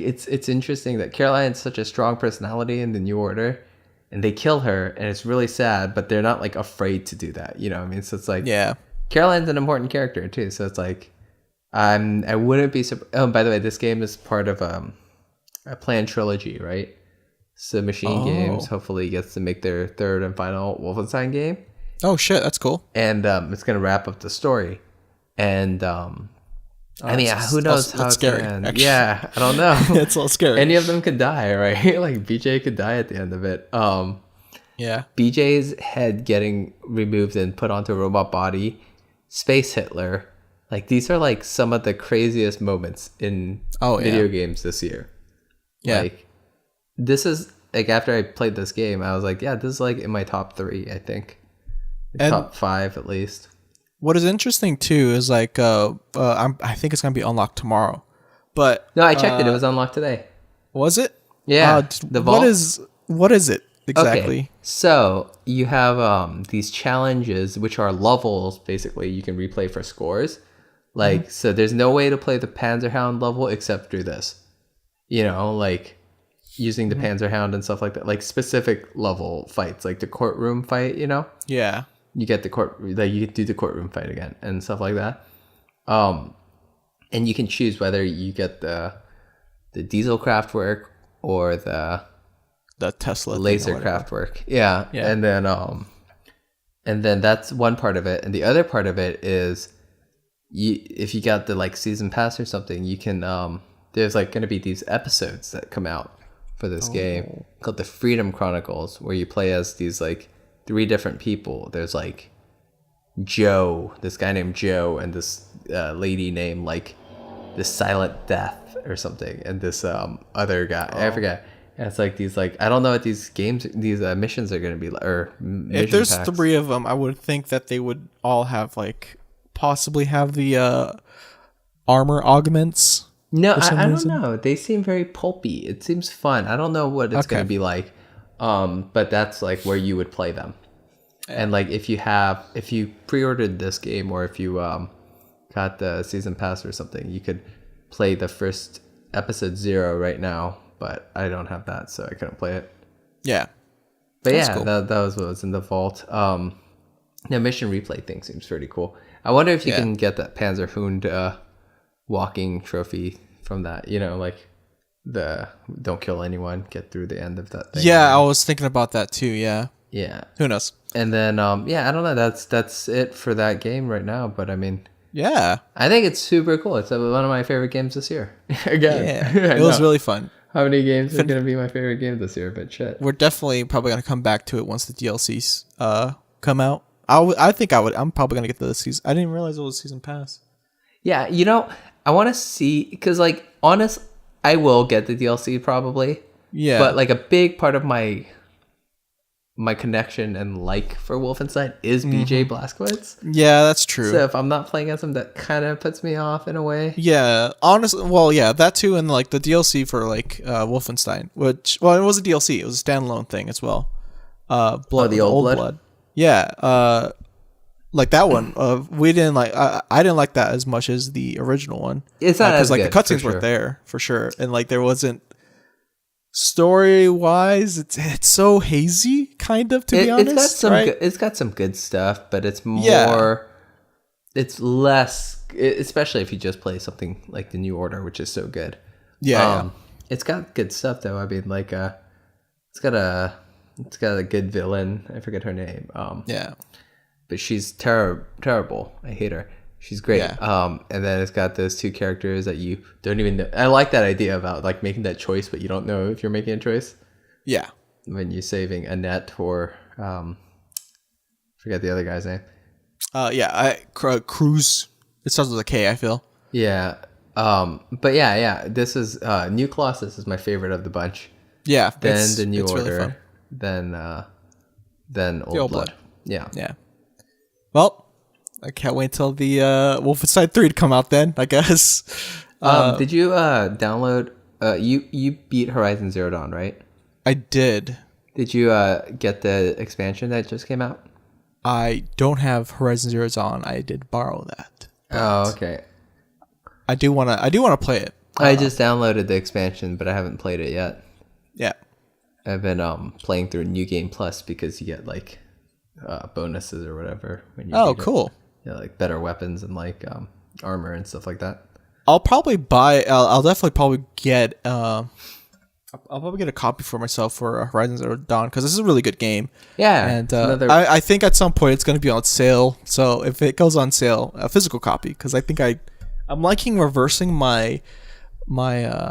it's interesting that Caroline's such a strong personality in the New Order, and they kill her, and it's really sad, but they're not like afraid to do that. You know what I mean? So it's like, yeah, Caroline's an important character too. So it's like, I wouldn't be surprised. Oh, by the way, this game is part of a planned trilogy, right? So Machine Games hopefully gets to make their third and final Wolfenstein game. Oh shit, that's cool. And it's gonna wrap up the story. And I mean, who knows how it's scary, gonna end? Yeah, I don't know. It's a little scary. Any of them could die, right? Like BJ could die at the end of it. Yeah. BJ's head getting removed and put onto a robot body, Space Hitler. Like these are like some of the craziest moments in video games this year. Yeah. Like this is like, after I played this game, I was like, yeah, this is like in my top 3, I think. Top 5 at least. What is interesting too is like I think it's gonna be unlocked tomorrow, but no, I checked it. It was unlocked today. Was it? Yeah. The vault. What is it exactly? Okay. So you have these challenges, which are levels. Basically, you can replay for scores. Like so, there's no way to play the Panzerhound level except through this. Like using the Panzerhound and stuff like that. Like specific level fights, like the courtroom fight. Yeah. You get you do the courtroom fight again and stuff like that. And you can choose whether you get the diesel Kraftwerk or the Tesla laser Kraftwerk. Yeah. And then that's one part of it. And the other part of it is if you got the like season pass or something, you can there's like going to be these episodes that come out for this game called the Freedom Chronicles, where you play as these like 3 different people. There's like Joe, this guy named Joe, and this lady named like the Silent Death or something, and this other guy. I forget. And it's like these like I don't know what these missions are going to be like. Or if there's packs. 3 of them, I would think that they would all have like possibly have the armor augments. No, I don't know. They seem very pulpy. It seems fun. I don't know what it's going to be like. But that's like where you would play them. And like if you pre-ordered this game, or if you got the season pass or something, you could play the first episode 0 right now, but I don't have that, so I couldn't play it. Yeah. But that's cool. that was what was in the vault. The mission replay thing seems pretty cool. I wonder if you can get that Panzerhund walking trophy from that, like the don't kill anyone, get through the end of that thing. Yeah, I was thinking about that too. Yeah. Who knows? And then I don't know. That's it for that game right now. But I mean, yeah, I think it's super cool. It's one of my favorite games this year. Again, it was really fun. How many games are gonna be my favorite game this year? But shit, we're definitely probably gonna come back to it once the DLCs come out. I think I would. I'm probably gonna get the season. I didn't realize it was season pass. Yeah, I want to see, because like honest, I will get the DLC probably. Yeah. But like a big part of my connection and like for Wolfenstein is BJ Blazkowicz. Yeah, that's true. So if I'm not playing as him, that kind of puts me off in a way. Yeah, honestly, well, yeah, that too, and like the DLC for like Wolfenstein, which it was a DLC, it was a standalone thing as well. The old blood. Yeah, like that one. We didn't like. I didn't like that as much as the original one. It's not as like good, the cutscenes were there for sure, and like there wasn't. Story wise, it's so hazy, kind of, to be honest. It's got some it's got some good stuff, but it's more it's less, especially if you just play something like the New Order, which is so good. It's got good stuff though. I mean, like it's got a good villain. I forget her name. But she's terrible. I hate her. She's great. And then it's got those 2 characters that you don't even know. I like that idea about like making that choice, but you don't know if you're making a choice. Yeah. When you're saving Annette or forget the other guy's name. Cruz. It starts with a K, I feel. Yeah. But yeah, this is New Colossus is my favorite of the bunch. Yeah, Then the New it's Order. really fun. Then Old Blood. Yeah. Well, I can't wait till the Wolfenstein 3 to come out. Then I guess. Did you download? You beat Horizon Zero Dawn, right? I did. Did you get the expansion that just came out? I don't have Horizon Zero Dawn. I did borrow that. Oh, okay. I do wanna play it. I just downloaded the expansion, but I haven't played it yet. Yeah. I've been playing through New Game Plus because you get like bonuses or whatever when you beat it. Cool. Yeah, like better weapons and like armor and stuff like that. I'll probably buy. I'll definitely probably get. I'll probably get a copy for myself for Horizon Zero Dawn because this is a really good game. Yeah, and I think at some point it's going to be on sale. So if it goes on sale, a physical copy, because I think I'm liking reversing my like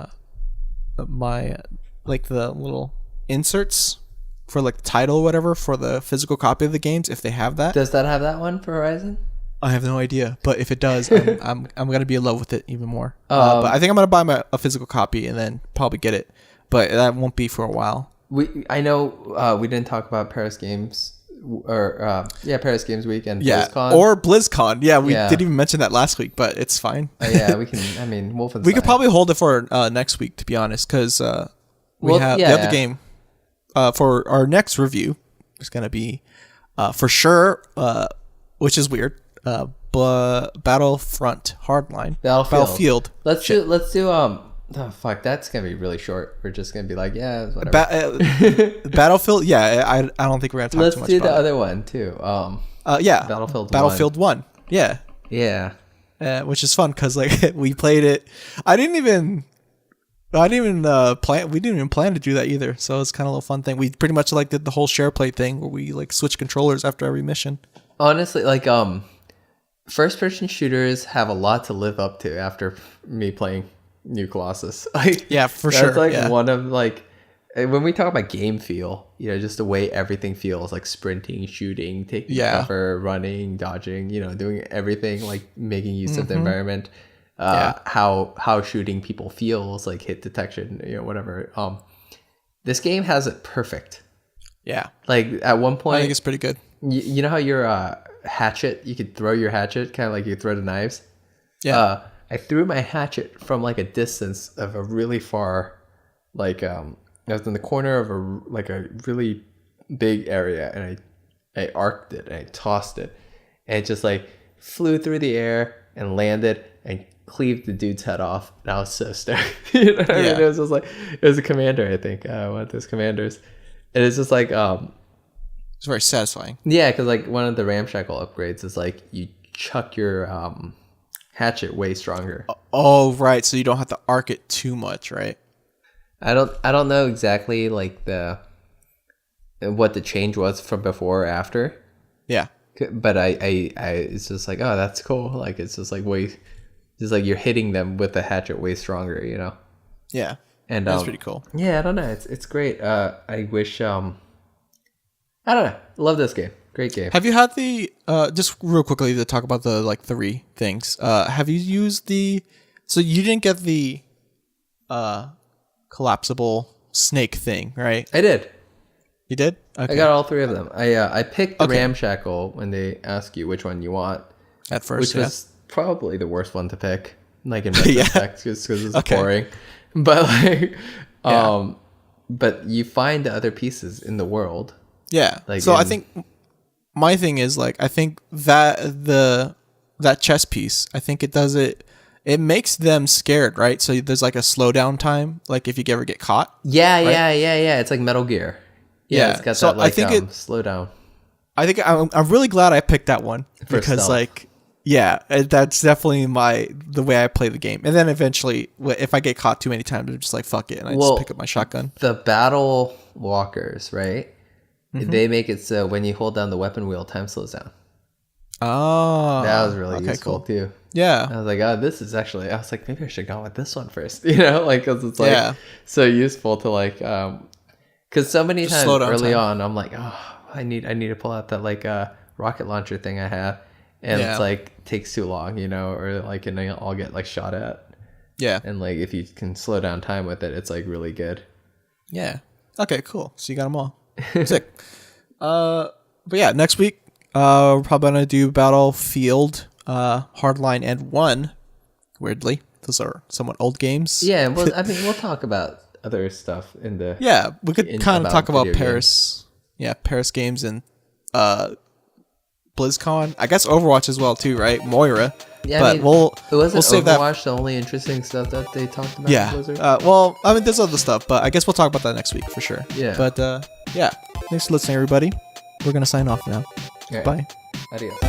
the little inserts for like the title or whatever for the physical copy of the games if they have that. Does that have that one for Horizon? I have no idea, but if it does, I'm gonna be in love with it even more. But I think I'm gonna buy a physical copy and then probably get it, but that won't be for a while. I know we didn't talk about Paris Games Paris Games Week and BlizzCon. Or BlizzCon. Yeah, we didn't even mention that last week, but it's fine. Yeah, we can. I mean, Wolfenstein. We could probably hold it for next week, to be honest, because we have the other game for our next review. Is gonna be for sure, which is weird. Battlefront Hardline. Battlefield. Let's do oh fuck, that's gonna be really short. We're just gonna be like, yeah, whatever. Battlefield. Yeah, I don't think we're gonna talk Let's too much do about the other one too. Battlefield 1. Yeah. Which is fun because like we played it. I didn't even plan. We didn't even plan to do that either. So it's kind of a little fun thing. We pretty much like did the whole share play thing where we like switch controllers after every mission. Honestly, like first person shooters have a lot to live up to after me playing New Colossus. Like, yeah, for sure. That's like one of like when we talk about game feel, you know, just the way everything feels, like sprinting, shooting, taking cover, running, dodging, you know, doing everything, like making use of the environment. How shooting people feels, like hit detection, you know, whatever. This game has it perfect. Yeah. Like at one point, I think it's pretty good. You know how your hatchet, you could throw your hatchet kind of like you throw the knives. Yeah. I threw my hatchet from like a distance of a really far, like I was in the corner of a really big area, and I arced it and I tossed it, and it just like flew through the air and landed and cleaved the dude's head off. And I was so stoked. You know what I mean? It was just like, it was a commander, I think. One of those commanders, and it's just like it's very satisfying. Yeah, because like one of the ramshackle upgrades is like you chuck your hatchet way stronger. Oh, right. So you don't have to arc it too much, right? I don't know exactly like what the change was from before or after. Yeah. But I it's just like, oh, that's cool. Like it's just like you're hitting them with the hatchet way stronger, you know? Yeah. And that's pretty cool. Yeah, I don't know. It's great. I wish I don't know. Love this game. Great game. Have you had the just real quickly to talk about the like 3 things? Have you used so you didn't get the collapsible snake thing, right? I did. You did? Okay. I got all 3 of them. I picked the ramshackle when they ask you which one you want. At first, which was probably the worst one to pick, like in retrospect, just because it's boring. But like, but you find the other pieces in the world. Yeah. Like so I think my thing is like I think that that chess piece, I think it makes them scared, right? So there's like a slowdown time, like if you ever get caught. Yeah, right? yeah. It's like Metal Gear. Yeah, it's got that like I think slow down. I think I'm really glad I picked that one because like that's definitely the way I play the game. And then eventually, if I get caught too many times, I'm just like fuck it, and I just pick up my shotgun. The battle walkers, right? Mm-hmm. They make it so when you hold down the weapon wheel, time slows down. Oh, that was really useful too. Yeah, I was like, oh, this is actually. I was like, maybe I should go with this one first. You know, like because it's like so useful to like, because so many times early on, I'm like, oh, I need to pull out that like rocket launcher thing I have, and it's like takes too long, you know, or like and I'll get like shot at. Yeah. And like if you can slow down time with it, it's like really good. Yeah. Okay, cool. So you got them all. Sick. But yeah, next week we're probably gonna do Battlefield, Hardline, and 1. Weirdly, those are somewhat old games. Yeah, well, I mean, we'll talk about other stuff in the. Yeah, we could kind of talk about video Paris. Yeah, Paris games and BlizzCon. I guess Overwatch as well too, right? Moira. Yeah, but I mean, we'll save that. Overwatch the only interesting stuff that they talked about? Yeah. in Blizzard? Well, I mean, there's other stuff, but I guess we'll talk about that next week for sure. Yeah. But yeah, thanks for listening, everybody. We're gonna sign off now. All right. Bye. Adios.